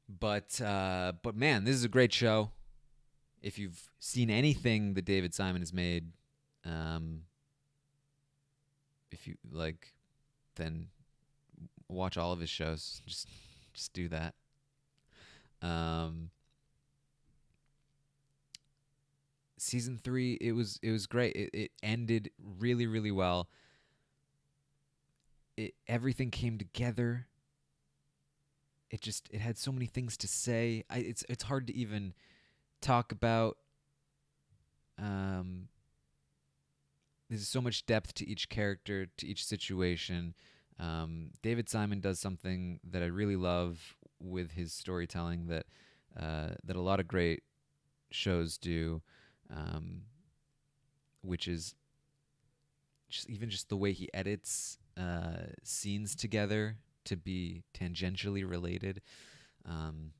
But man, this is a great show. If you've seen anything that David Simon has made, um, if you like, then watch all of his shows. Just do that. Um, season 3, it was great. It ended really, really well. Everything came together. It had so many things to say. It's hard to even talk about. Um, there's so much depth to each character, to each situation. David Simon does something that I really love with his storytelling that a lot of great shows do, um, which is just the way he edits scenes together to be tangentially related, um,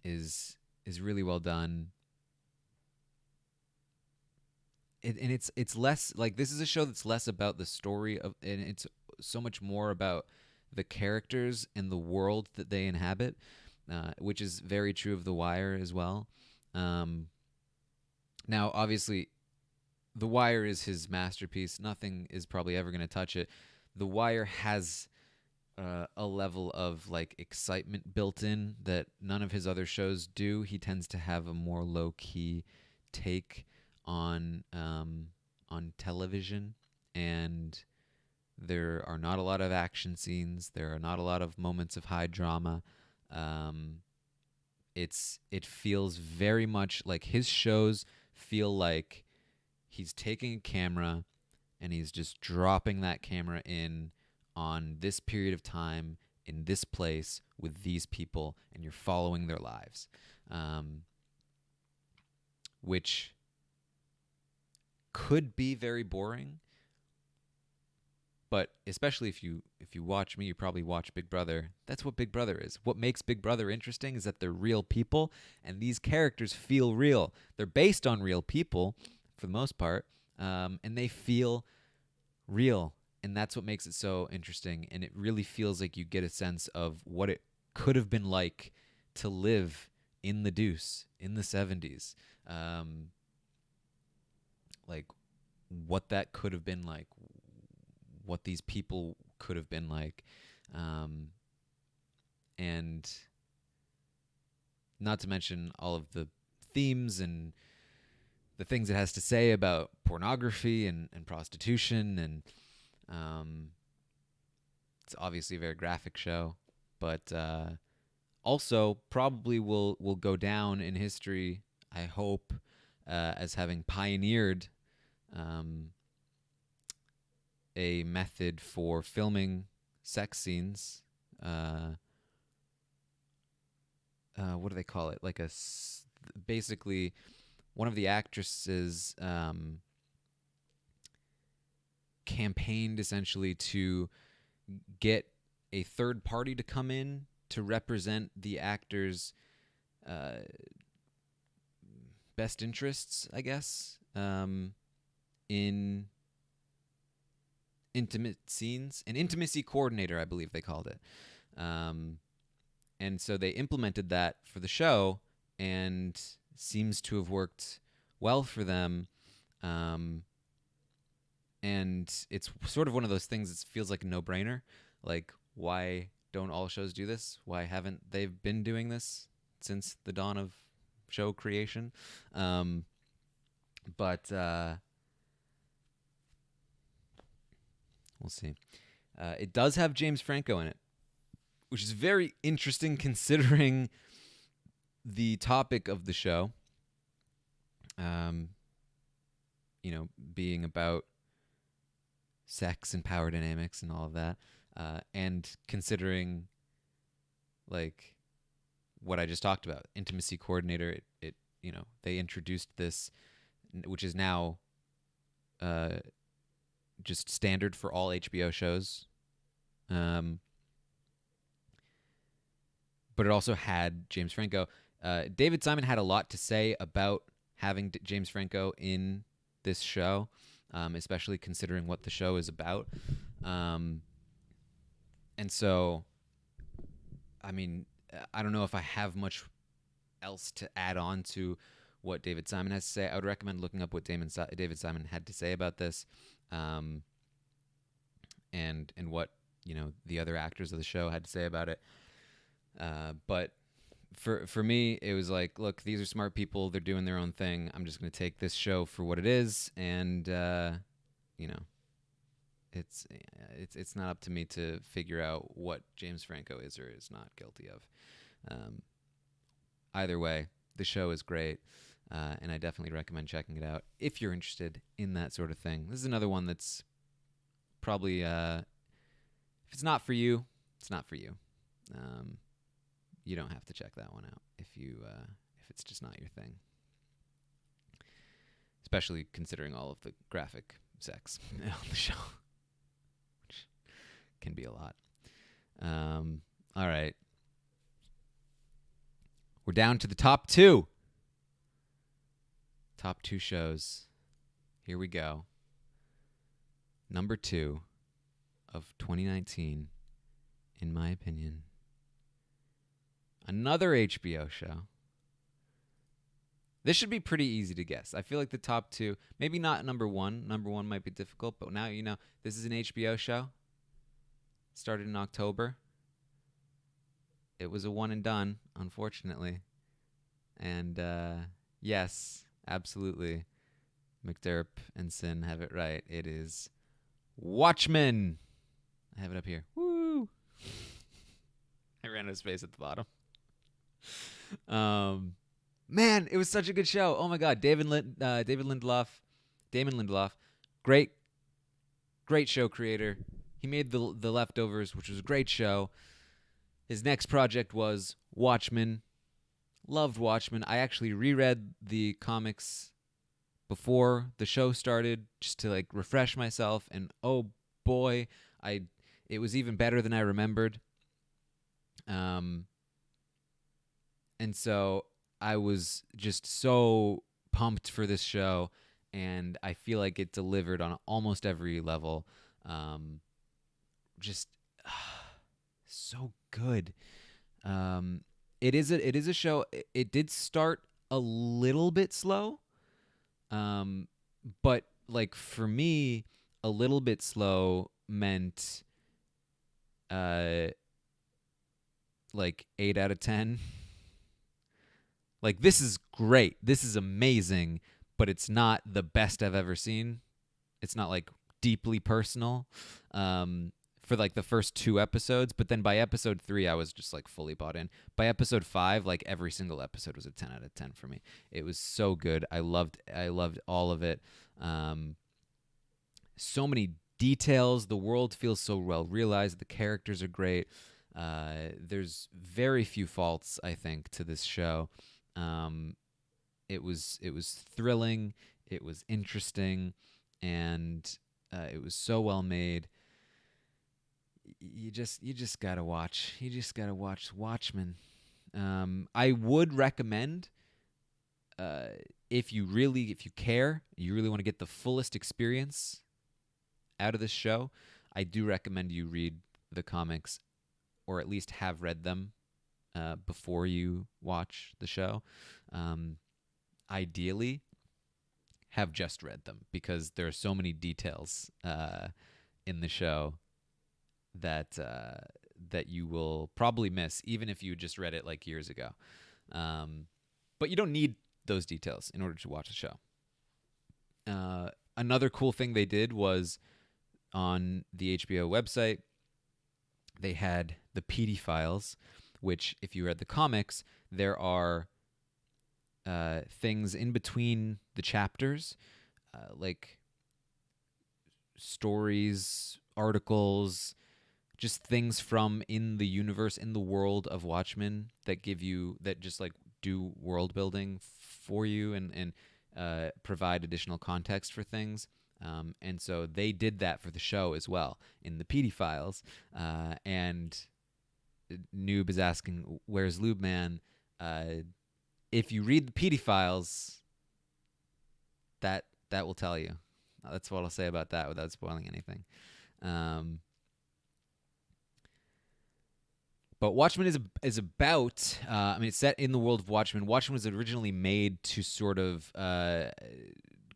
is really well done. And it's less like, this is a show that's less about the story of, and it's so much more about the characters and the world that they inhabit, which is very true of The Wire as well. Um, Now, obviously, The Wire is his masterpiece. Nothing is probably ever going to touch it. The Wire has a level of like excitement built in that none of his other shows do. He tends to have a more low key take on television, and there are not a lot of action scenes. There are not a lot of moments of high drama. Um, it feels very much like his shows feel like he's taking a camera and he's just dropping that camera in on this period of time in this place with these people, and you're following their lives, which could be very boring. But especially if you watch me, you probably watch Big Brother. That's what Big Brother is. What makes Big Brother interesting is that they're real people, and these characters feel real. They're based on real people for the most part, and they feel real, and that's what makes it so interesting. And it really feels like you get a sense of what it could have been like to live in the Deuce in the 70s, like what that could have been like, what these people could have been like, um, and not to mention all of the themes and the things it has to say about pornography and prostitution, and it's obviously a very graphic show, but also probably will go down in history, I hope, as having pioneered um, a method for filming sex scenes. What do they call it? Basically, one of the actresses campaigned essentially to get a third party to come in to represent the actor's uh, best interests, I guess, in intimate scenes. An intimacy coordinator, I believe they called it. And so they implemented that for the show, and seems to have worked well for them. And it's sort of one of those things that feels like a no-brainer. Like, why don't all shows do this? Why haven't they been doing this since the dawn of show creation? But we'll see. It does have James Franco in it, which is very interesting considering the topic of the show. Um, being about sex and power dynamics and all of that, and considering like what I just talked about, intimacy coordinator. It they introduced this, which is now uh, just standard for all HBO shows. Um, but it also had James Franco. David Simon had a lot to say about having James Franco in this show, especially considering what the show is about. Um, and so, I mean, I don't know if I have much else to add on to what David Simon has to say. I would recommend looking up what David Simon had to say about this, um, and what the other actors of the show had to say about it. But for me, it was like, look, these are smart people. They're doing their own thing. I'm just going to take this show for what it is, and you know, it's not up to me to figure out what James Franco is or is not guilty of. Either way, the show is great, and I definitely recommend checking it out if you're interested in that sort of thing. This is another one that's probably, if it's not for you, it's not for you. You don't have to check that one out if it's just not your thing. Especially considering all of the graphic sex on the show, which can be a lot. All right. We're down to the top two. Top two shows. Here we go. Number 2 of 2019, in my opinion. Another HBO show. This should be pretty easy to guess. I feel like the top two, maybe not number 1. Number 1 might be difficult, but now this is an HBO show. Started in October. It was a one and done, unfortunately. And yes, absolutely, McDerp and Sin have it right. It is Watchmen. I have it up here. Woo! I ran out of space at the bottom. Man, it was such a good show. Oh my God, Damon Lindelof, great show creator. He made the Leftovers, which was a great show. His next project was Watchmen. Loved Watchmen. I actually reread the comics before the show started just to like refresh myself, and oh boy, it was even better than I remembered. And so I was just so pumped for this show, and I feel like it delivered on almost every level. Just so good. It is a show. It did start a little bit slow, but like for me, a little bit slow meant like 8 out of 10. Like, this is great. This is amazing, but it's not the best I've ever seen. It's not like deeply personal for like the first 2 episodes, but then by episode 3 I was just like fully bought in. By episode 5, like every single episode was a 10 out of 10 for me. It was so good. I loved all of it. So many details. The world feels so well realized. The characters are great. There's very few faults, I think, to this show. It was thrilling. It was interesting, and it was so well made. You just gotta watch. You just gotta watch Watchmen. I would recommend, if you care, you really want to get the fullest experience out of this show, I do recommend you read the comics, or at least have read them before you watch the show. Ideally, have just read them, because there are so many details in the show that you will probably miss, even if you just read it like years ago. But you don't need those details in order to watch the show. Another cool thing they did was on the HBO website, they had the PD files, which, if you read the comics, there are things in between the chapters, like stories, articles, just things from in the universe, in the world of Watchmen that give you, that just like do world building for you and provide additional context for things. And so they did that for the show as well in the PD files. And Noob is asking, "Where's Lube Man?" If you read the PD files, that will tell you. That's what I'll say about that without spoiling anything. Um, but Watchmen is about. I mean, it's set in the world of Watchmen. Watchmen was originally made to sort of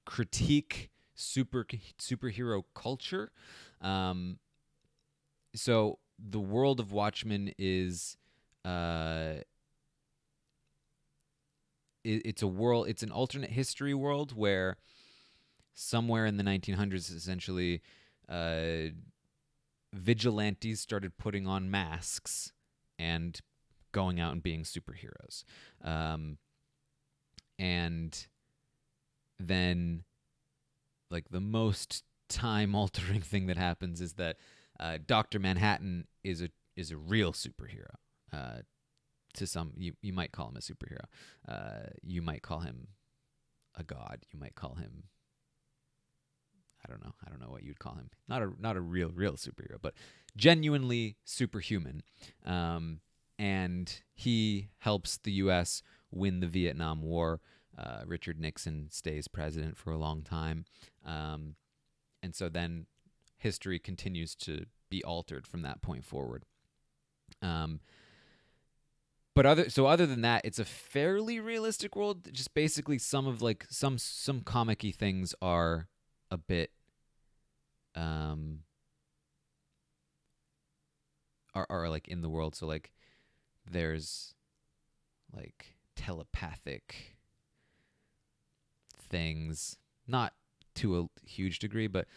critique superhero culture. Um, so the world of Watchmen is. It's a world. It's an alternate history world where somewhere in the 1900s, essentially, vigilantes started putting on masks and going out and being superheroes. And then, like, the most time-altering thing that happens is that Dr. Manhattan is a real superhero. To some, you might call him a superhero. You might call him a god. You might call him, I don't know. I don't know what you'd call him. Not a real superhero, but genuinely superhuman. And he helps the U.S. win the Vietnam War. Richard Nixon stays president for a long time, and so then history continues to be altered from that point forward. But other than that, it's a fairly realistic world. Just basically some of like some comic-y things are a bit are like in the world. So like there's like telepathic things, not to a huge degree, but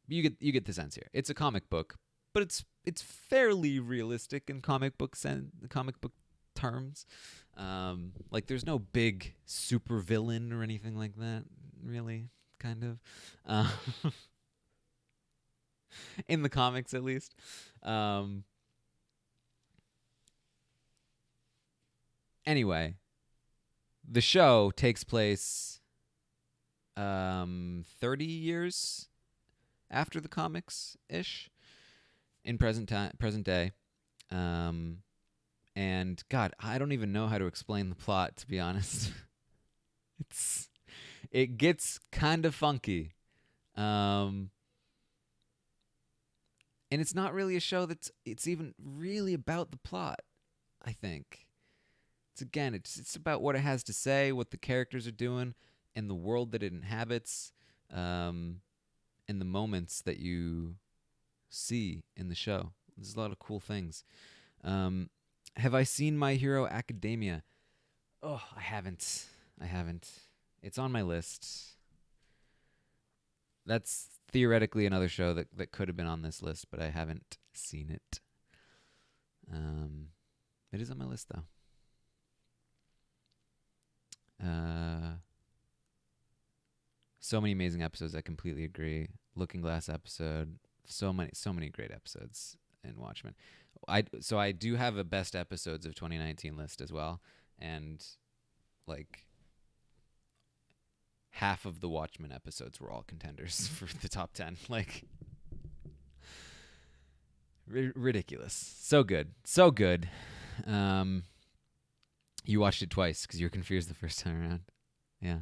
you get the sense here. It's a comic book, but it's fairly realistic in comic book terms. Like there's no big super villain or anything like that, really, kind of. In the comics, at least. Anyway, the show takes place 30 years after the comics ish, in present day. And God, I don't even know how to explain the plot, to be honest. It gets kind of funky. And it's not really a show it's even really about the plot, I think. It's about what it has to say, what the characters are doing, and the world that it inhabits, and the moments that you see in the show. There's a lot of cool things. Have I seen My Hero Academia? Oh, I haven't. It's on my list. That's theoretically another show that could have been on this list, but I haven't seen it. It is on my list, though. So many amazing episodes. I completely agree. Looking Glass episode. So many great episodes in Watchmen. I do have a best episodes of 2019 list as well, and like half of the Watchmen episodes were all contenders for the top 10. Like ridiculous. So good. You watched it twice because you were confused the first time around. Yeah.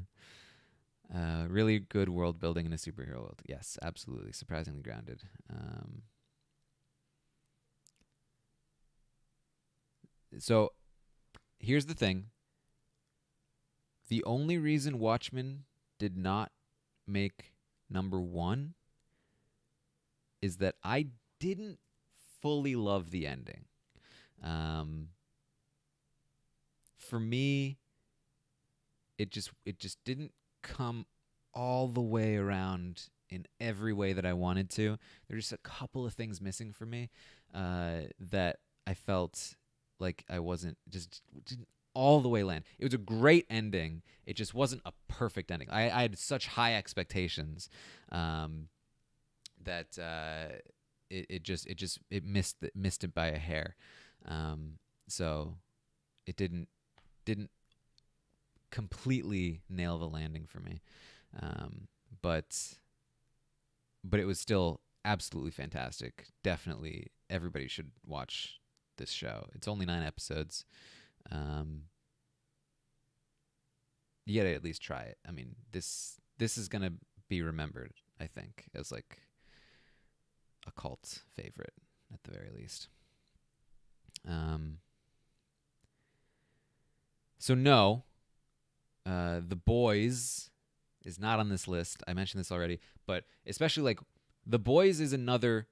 Really good world building in a superhero world. Yes, absolutely. Surprisingly grounded. So here's the thing. The only reason Watchmen did not make number one is that I didn't fully love the ending. For me, it just didn't come all the way around in every way that I wanted to. There's just a couple of things missing for me that I felt like I wasn't just didn't all the way land. It was a great ending. It just wasn't a perfect ending. I had such high expectations that it missed it by a hair. So it didn't completely nail the landing for me. Um, but but it was still absolutely fantastic. Definitely, everybody should watch this show. It's only 9 episodes. Um, you gotta at least try it. I mean, this is gonna be remembered, I think, as like a cult favorite at the very least. Um, so no, The Boys is not on this list. I mentioned this already, but especially like The Boys is another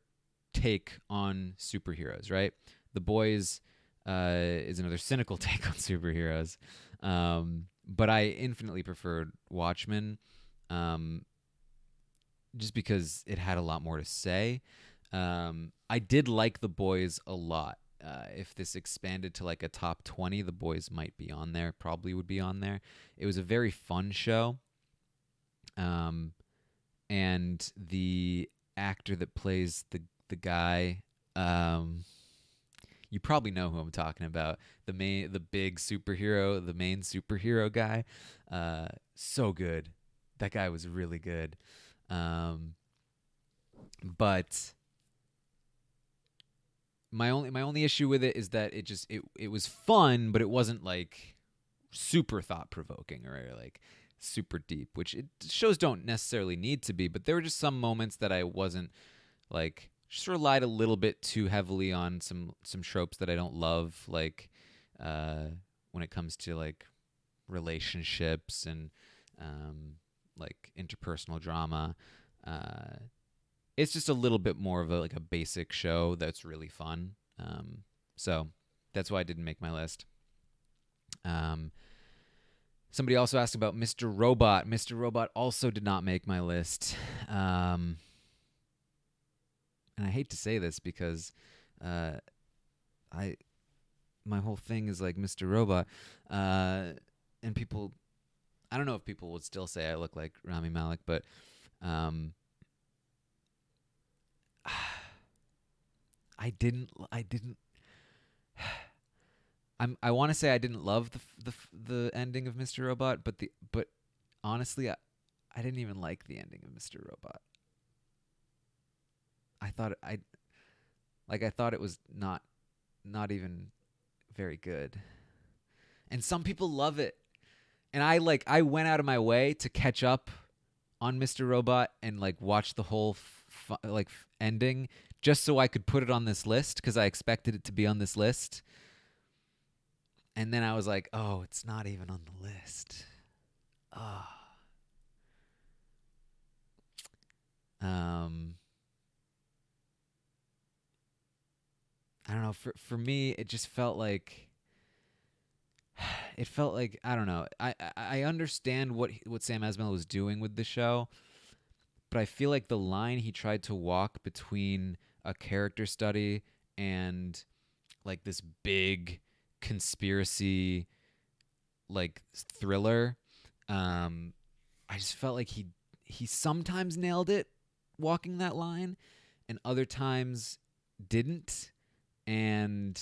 take on superheroes, right? The Boys is another cynical take on superheroes. But I infinitely preferred Watchmen, um, just because it had a lot more to say. I did like The Boys a lot. If this expanded to like a top 20, The Boys might be on there, probably would be on there. It was a very fun show. Um, and the actor that plays the guy, um, you probably know who I'm talking about. The big superhero, the main superhero guy. So good. That guy was really good. Um, but my only issue with it is that it was fun, but it wasn't like super thought provoking or like super deep, which shows don't necessarily need to be. But there were just some moments that I wasn't like, just relied a little bit too heavily on some tropes that I don't love, like uh, when it comes to like relationships and like interpersonal drama. Uh, it's just a little bit more of a basic show that's really fun. So that's why I didn't make my list. Um, Somebody also asked about Mr. Robot. Mr. Robot also did not make my list. And I hate to say this because uh, I my whole thing is like Mr. Robot, and people. I don't know if people would still say I look like Rami Malek, but um, I didn't. I want to say I didn't love the ending of Mr. Robot, but honestly, I didn't even like the ending of Mr. Robot. I thought I thought it was not even very good. And some people love it. And I went out of my way to catch up on Mr. Robot and like watch the whole ending just so I could put it on this list because I expected it to be on this list. And then I was like, "Oh, it's not even on the list." Oh. Um I don't know, for me it just felt like I don't know. I understand what Sam Esmail was doing with the show, but I feel like the line he tried to walk between a character study and like this big conspiracy like thriller, um, I just felt like he sometimes nailed it walking that line, and other times didn't, and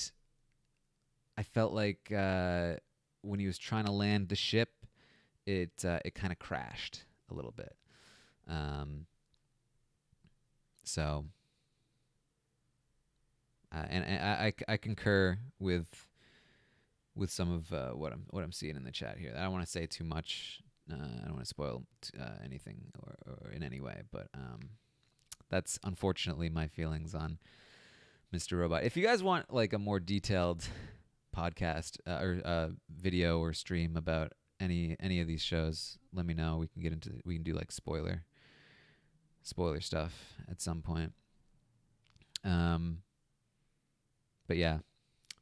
I felt like when he was trying to land the ship, it kind of crashed a little bit. Um, so, and I concur with some of what I'm seeing in the chat here. I don't want to say too much. I don't want to spoil anything or in any way, but that's unfortunately my feelings on Mr. Robot. If you guys want like a more detailed podcast or video or stream about any of these shows, let me know. We can do like spoiler stuff at some point. But yeah,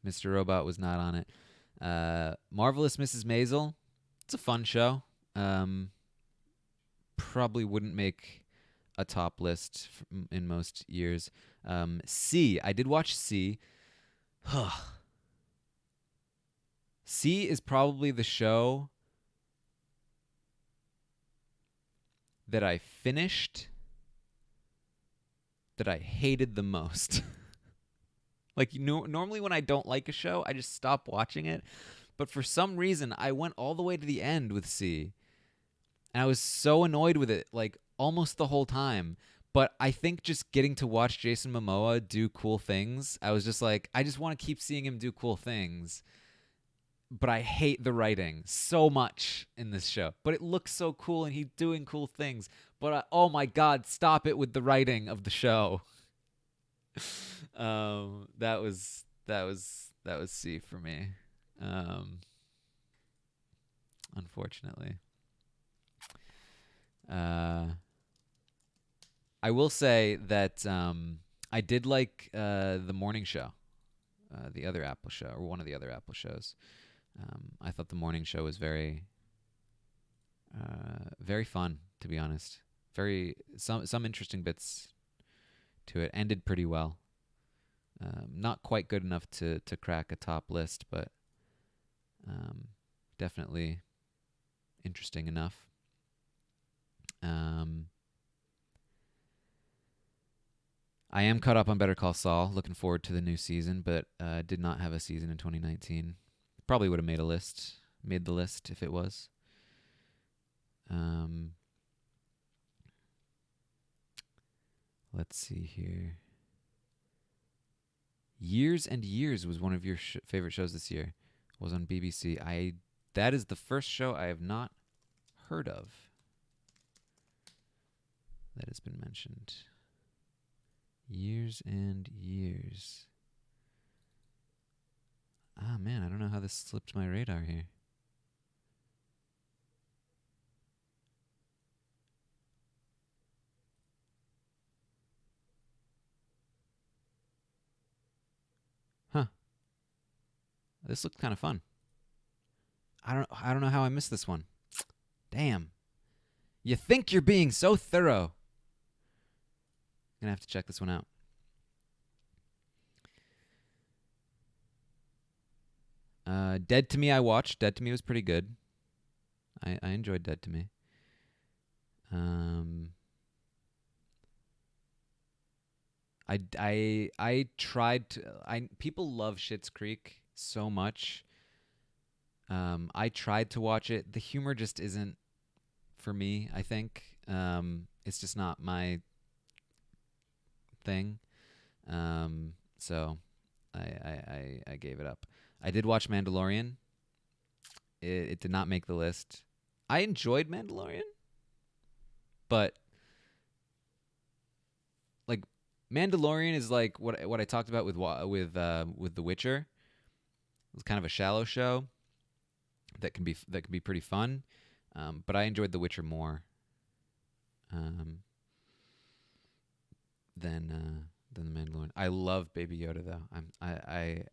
Mr. Robot was not on it. Marvelous Mrs. Maisel. It's a fun show. probably wouldn't make a top list in most years. C. I did watch C. C is probably the show that I finished that I hated the most. Like, normally when I don't like a show, I just stop watching it. But for some reason, I went all the way to the end with C. And I was so annoyed with it, like, almost the whole time. But I think just getting to watch Jason Momoa do cool things, I was just like, I just want to keep seeing him do cool things. But I hate the writing so much in this show. But it looks so cool and he's doing cool things. But oh my God, stop it with the writing of the show. That was C for me. Unfortunately. I will say that I did like the morning show, the other Apple show, or one of the other Apple shows. I thought the morning show was very fun, to be honest. Some interesting bits to it. Ended pretty well. Not quite good enough to crack a top list, but definitely interesting enough. I am caught up on Better Call Saul. Looking forward to the new season, but did not have a season in 2019. Probably would have made the list if it was. Let's see here. Years and Years was one of your favorite shows this year. Was on BBC. That is the first show I have not heard of that has been mentioned. Years and Years. Ah, man, I don't know how this slipped my radar here. Huh. This looked kind of fun. I don't know how I missed this one. Damn. You think you're being so thorough. Gonna have to check this one out. Dead to Me I watched. Dead to Me was pretty good. I enjoyed Dead to Me. I tried to. People love Schitt's Creek so much. I tried to watch it. The humor just isn't for me, I think. It's just not my thing. So I gave it up. I did watch Mandalorian. It did not make the list. I enjoyed Mandalorian, but like Mandalorian is like what I talked about with The Witcher. It's kind of a shallow show that can be pretty fun, but I enjoyed The Witcher more than The Mandalorian. I love Baby Yoda though.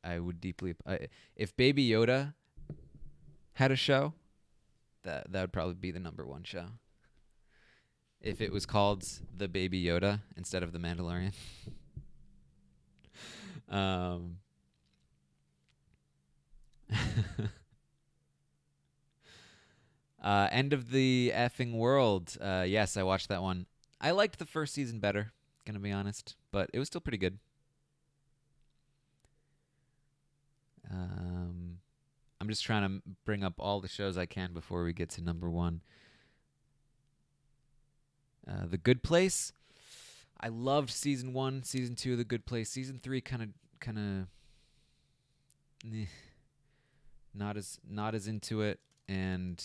I would deeply if Baby Yoda had a show, that would probably be the number one show. If it was called The Baby Yoda instead of The Mandalorian. End of the Effing World. Yes, I watched that one. I liked the first season better, gonna be honest, but it was still pretty good. I'm just trying to bring up all the shows I can before we get to number one. The Good Place. I loved season 1, season 2 of The Good Place. Season 3 kind of not as into it, and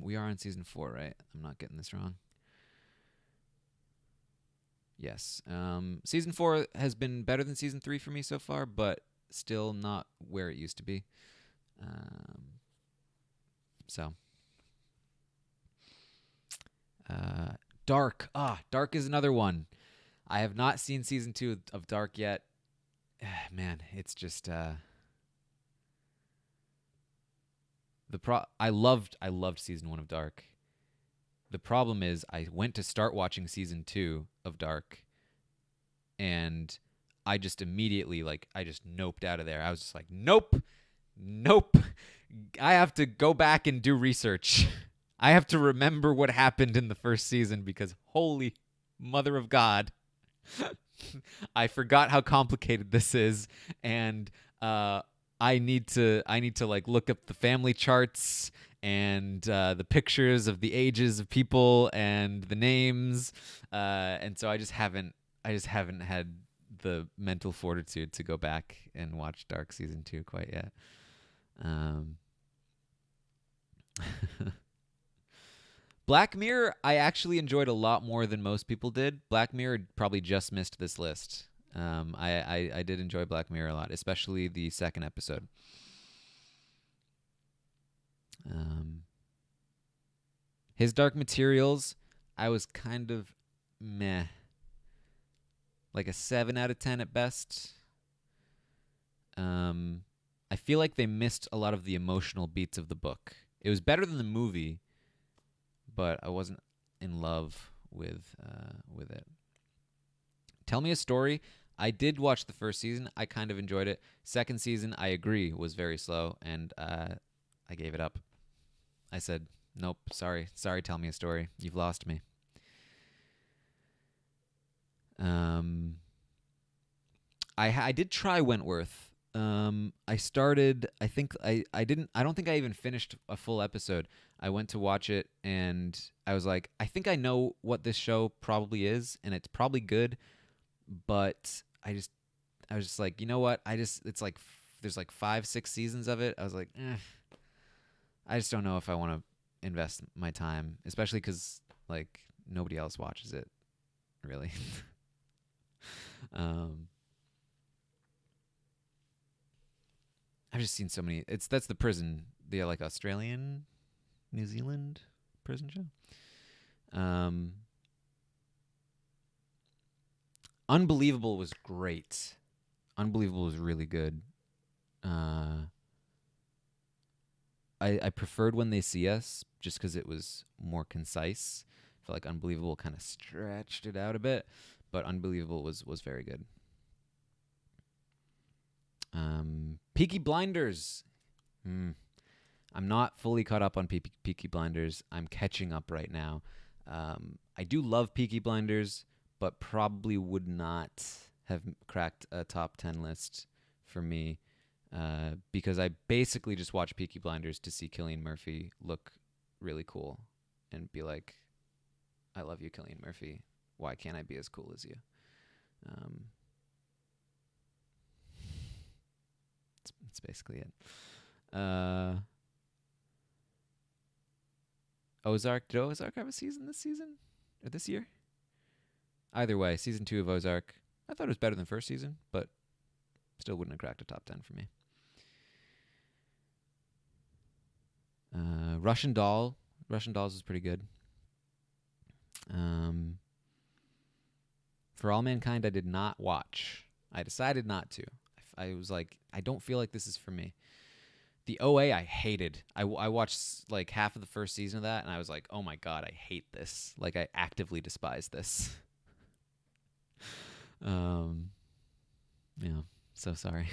we are on season 4, right? I'm not getting this wrong. Yes. Season 4 has been better than season 3 for me so far, but still not where it used to be. So Dark. Dark is another one. I have not seen season 2 of Dark yet. Man, it's just I loved season 1 of Dark. The problem is I went to start watching season 2 of Dark, and I just immediately, like, I just noped out of there. I was just like, nope, nope. I have to go back and do research. I have to remember what happened in the first season because holy mother of God, I forgot how complicated this is, and I need to like look up the family charts and the pictures of the ages of people and the names, and so I just haven't had the mental fortitude to go back and watch Dark season 2 quite yet. Um, Black Mirror, I actually enjoyed a lot more than most people did. Black Mirror probably just missed this list. I did enjoy Black Mirror a lot, especially the second episode. Um, his Dark Materials, I was kind of meh, like a 7 out of 10 at best. Um, I feel like they missed a lot of the emotional beats of the book. It was better than the movie, but I wasn't in love with it. Tell Me a Story. I did watch the first season. I kind of enjoyed it. Second season, I agree, was very slow, and I gave it up. I said, nope, sorry. Sorry, Tell Me a Story. You've lost me. Um, I did try Wentworth. I started. I think I didn't. I don't think I even finished a full episode. I went to watch it and I was like, I think I know what this show probably is, and it's probably good. But I was just like, you know what? It's like there's like 5, 6 seasons of it. I was like, I just don't know if I want to invest my time, especially because like nobody else watches it really. um, I've just seen so many. That's the prison, the like Australian, New Zealand prison show. Um, Unbelievable was great. Unbelievable was really good. Uh, I preferred When They See Us just because it was more concise. I feel like Unbelievable kind of stretched it out a bit, but Unbelievable was very good. Peaky Blinders. Hmm. I'm not fully caught up on Peaky Blinders. I'm catching up right now. I do love Peaky Blinders, but probably would not have cracked a top 10 list for me because I basically just watch Peaky Blinders to see Cillian Murphy look really cool and be like, I love you, Cillian Murphy. Why can't I be as cool as you? Um, that's basically it. Ozark. Did Ozark have a season this season? Or this year? Either way, season 2 of Ozark. I thought it was better than first season, but still wouldn't have cracked a top 10 for me. Russian Doll. Russian Dolls is pretty good. Um, For All Mankind, I did not watch. I decided not to. I was like, I don't feel like this is for me. The OA, I hated. I watched like half of the first season of that, and I was like, oh my God, I hate this. Like, I actively despise this. um, yeah, so sorry.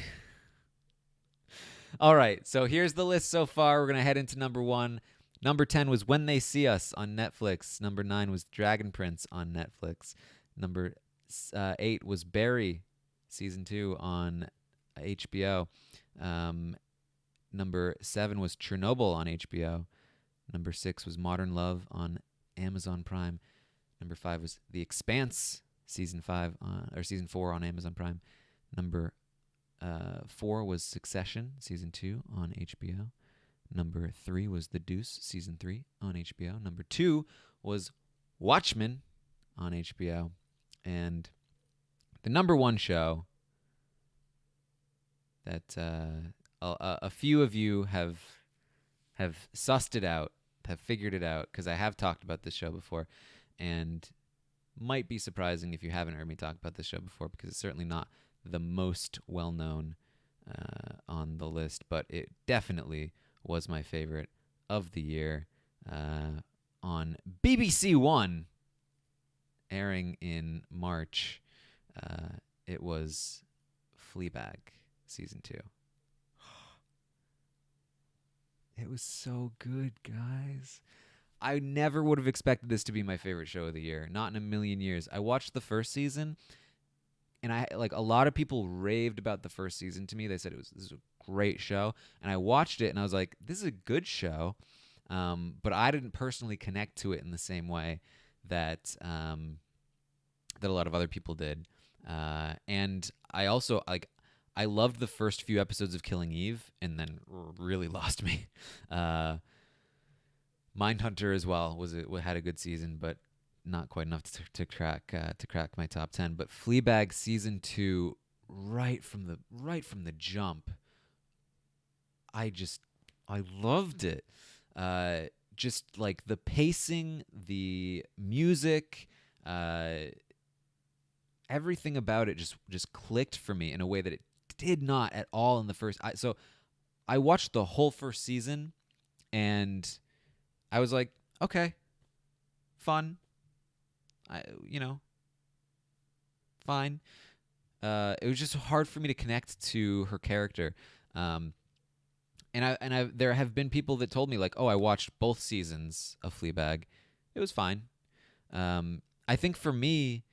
All right, so here's the list so far. We're going to head into number 1. Number 10 was When They See Us on Netflix. Number 9 was Dragon Prince on Netflix. Number 8 was Barry, season 2 on HBO. Number 7 was Chernobyl on HBO. Number 6 was Modern Love on Amazon Prime. Number 5 was The Expanse, season 4 on Amazon Prime. Number 4 was Succession, season 2 on HBO. Number 3 was The Deuce, season 3 on HBO. Number 2 was Watchmen on HBO. And the number 1 show that a few of you have sussed it out, have figured it out, because I have talked about this show before, and might be surprising if you haven't heard me talk about this show before, because it's certainly not the most well-known on the list, but it definitely was my favorite of the year. on BBC One, airing in March. It was Fleabag season 2. It was so good, guys. I never would have expected this to be my favorite show of the year. Not in a million years. I watched the first season, and I like a lot of people raved about the first season to me. They said this is a great show, and I watched it and I was like, this is a good show, but I didn't personally connect to it in the same way that that a lot of other people did. And I also like I loved the first few episodes of Killing Eve, and then really lost me. Uh, Mindhunter as well had a good season, but not quite enough to crack my top 10. But Fleabag season 2, right from the jump, I just I loved it. Uh, just like the pacing, the music, uh, everything about it just clicked for me in a way that it did not at all in the first. So I watched the whole first season, and I was like, okay, fun. I you know fine. It was just hard for me to connect to her character. Um, and I there have been people that told me like, oh, I watched both seasons of Fleabag. It was fine. I think for me,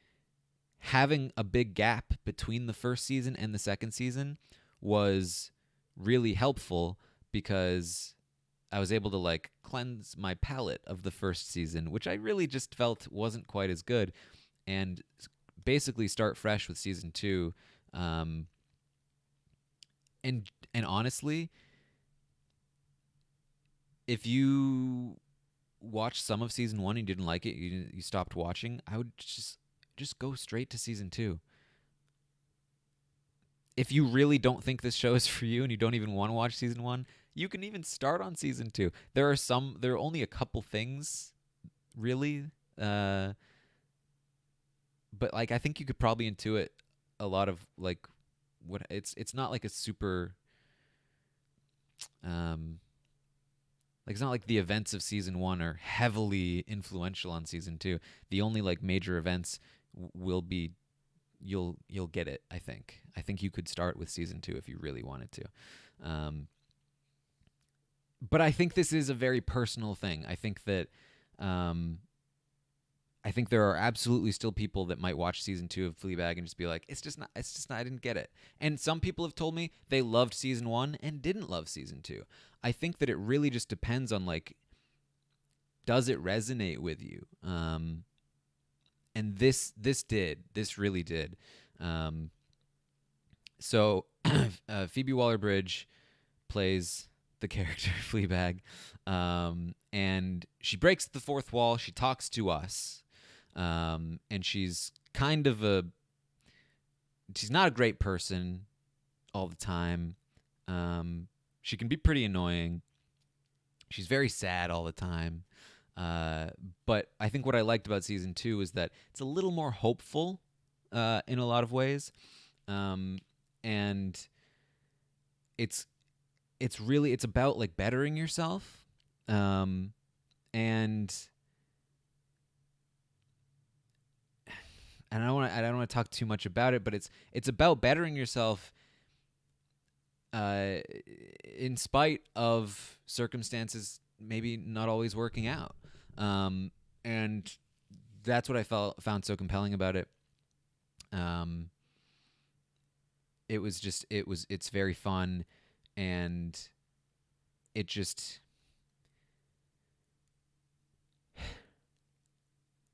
having a big gap between the first season and the second season was really helpful because I was able to like cleanse my palate of the first season, which I really just felt wasn't quite as good, and basically start fresh with season 2. Um, and honestly, if you watched some of season 1 and you didn't like it, you stopped watching, I would just go straight to season 2. If you really don't think this show is for you and you don't even want to watch season 1, you can even start on season 2. There are only a couple things really, but like I think you could probably intuit a lot of like what it's not like a super um like it's not like the events of season 1 are heavily influential on season 2. The only like major events will be you'll get it. I think you could start with season 2 if you really wanted to. um but I think this is a very personal thing. Um I think there are absolutely still people that might watch season 2 of Fleabag and just be like, it's just not, I didn't get it. And some people have told me they loved season 1 and didn't love season 2. I think that it really just depends on like, does it resonate with you? And this really did. Um, so Phoebe Waller-Bridge plays the character Fleabag, and she breaks the fourth wall. She talks to us, and she's kind of she's not a great person all the time. She can be pretty annoying. She's very sad all the time. But I think what I liked about season 2 is that it's a little more hopeful in a lot of ways, and it's it's about like bettering yourself, um, and I don't want to talk too much about it, but it's about bettering yourself uh, in spite of circumstances maybe not always working out. And that's what I found so compelling about it. Um, it's very fun, and it just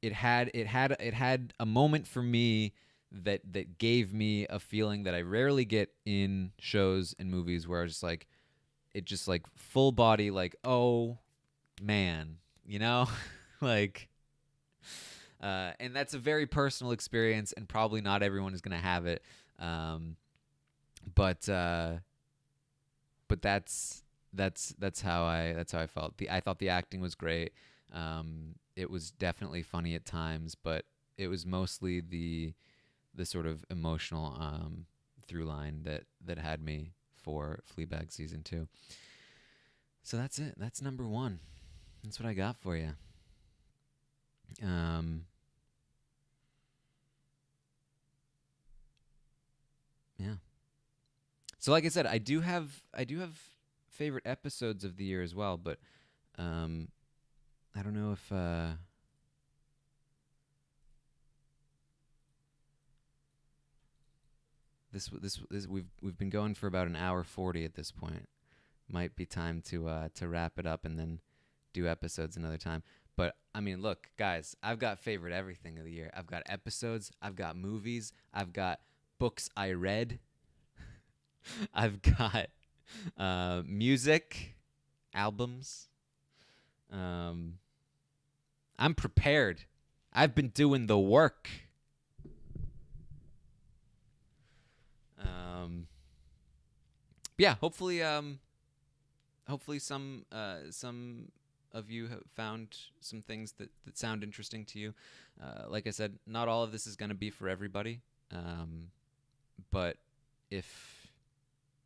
it had a moment for me that gave me a feeling that I rarely get in shows and movies, where I was just like, it just like full body like, oh man, you know. Like, and that's a very personal experience, and probably not everyone is going to have it. um but uh but that's how I felt. I thought the acting was great. It was definitely funny at times, but it was mostly the sort of emotional through line that had me for Fleabag season 2. So that's it. That's number 1. That's what I got for you. Um, yeah. So like I said, I do have favorite episodes of the year as well, but um, I don't know if this we've been going for about an hour 40 at this point. Might be time to wrap it up and then do episodes another time. But I mean, look, guys, I've got favorite everything of the year. I've got episodes, I've got movies, I've got books I read, I've got music, albums. Um, I'm prepared. I've been doing the work. Um, yeah, hopefully some of you have found some things that sound interesting to you. Like I said, not all of this is going to be for everybody, um, but if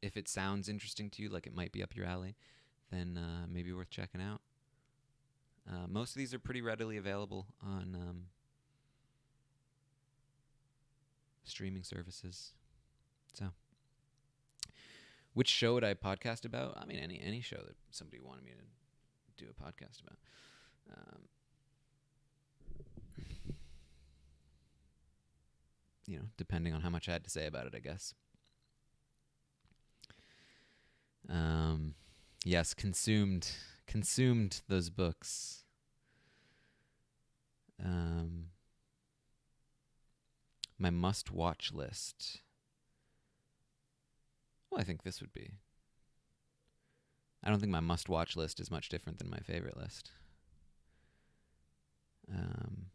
if it sounds interesting to you, like it might be up your alley, then maybe worth checking out. Most of these are pretty readily available on streaming services. So, which show would I podcast about? I mean, any show that somebody wanted me to do a podcast about. Um, depending on how much I had to say about it, I guess. Um, yes, consumed those books. Um, my must-watch list. Well, I think this would be. I don't think my must-watch list is much different than my favorite list. Um,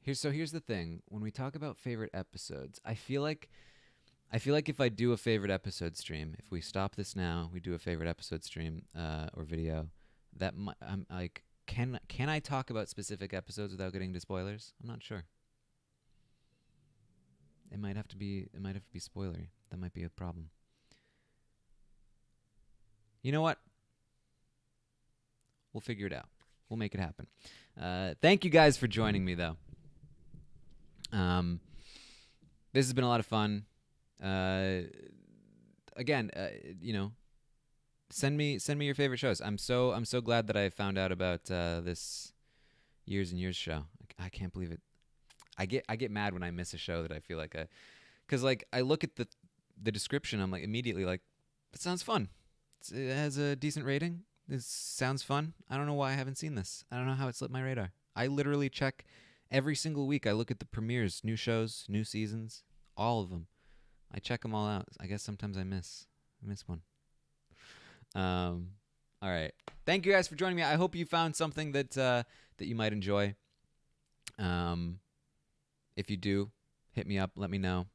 here's the thing. When we talk about favorite episodes, I feel like if I do a favorite episode stream, if we stop this now, we do a favorite episode stream or video, I'm like, can I talk about specific episodes without getting into spoilers? I'm not sure. It might have to be spoilery. That might be a problem. You know what? We'll figure it out. We'll make it happen. Thank you guys for joining me, though. Um, this has been a lot of fun. Uh, again, send me your favorite shows. I'm so glad that I found out about this years and years show. I can't believe it. I get mad when I miss a show that I feel like because like I look at the description, I'm like immediately like, it sounds fun. It has a decent rating. This sounds fun. I don't know why I haven't seen this. I don't know how it slipped my radar. I literally check every single week. I look at the premieres, new shows, new seasons, all of them. I check them all out. I guess sometimes I miss one. Um, all right. Thank you guys for joining me. I hope you found something that you might enjoy. Um, if you do, hit me up. Let me know,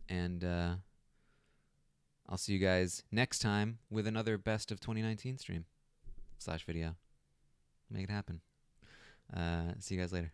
and I'll see you guys next time with another best of 2019 stream /video. Make it happen. See you guys later.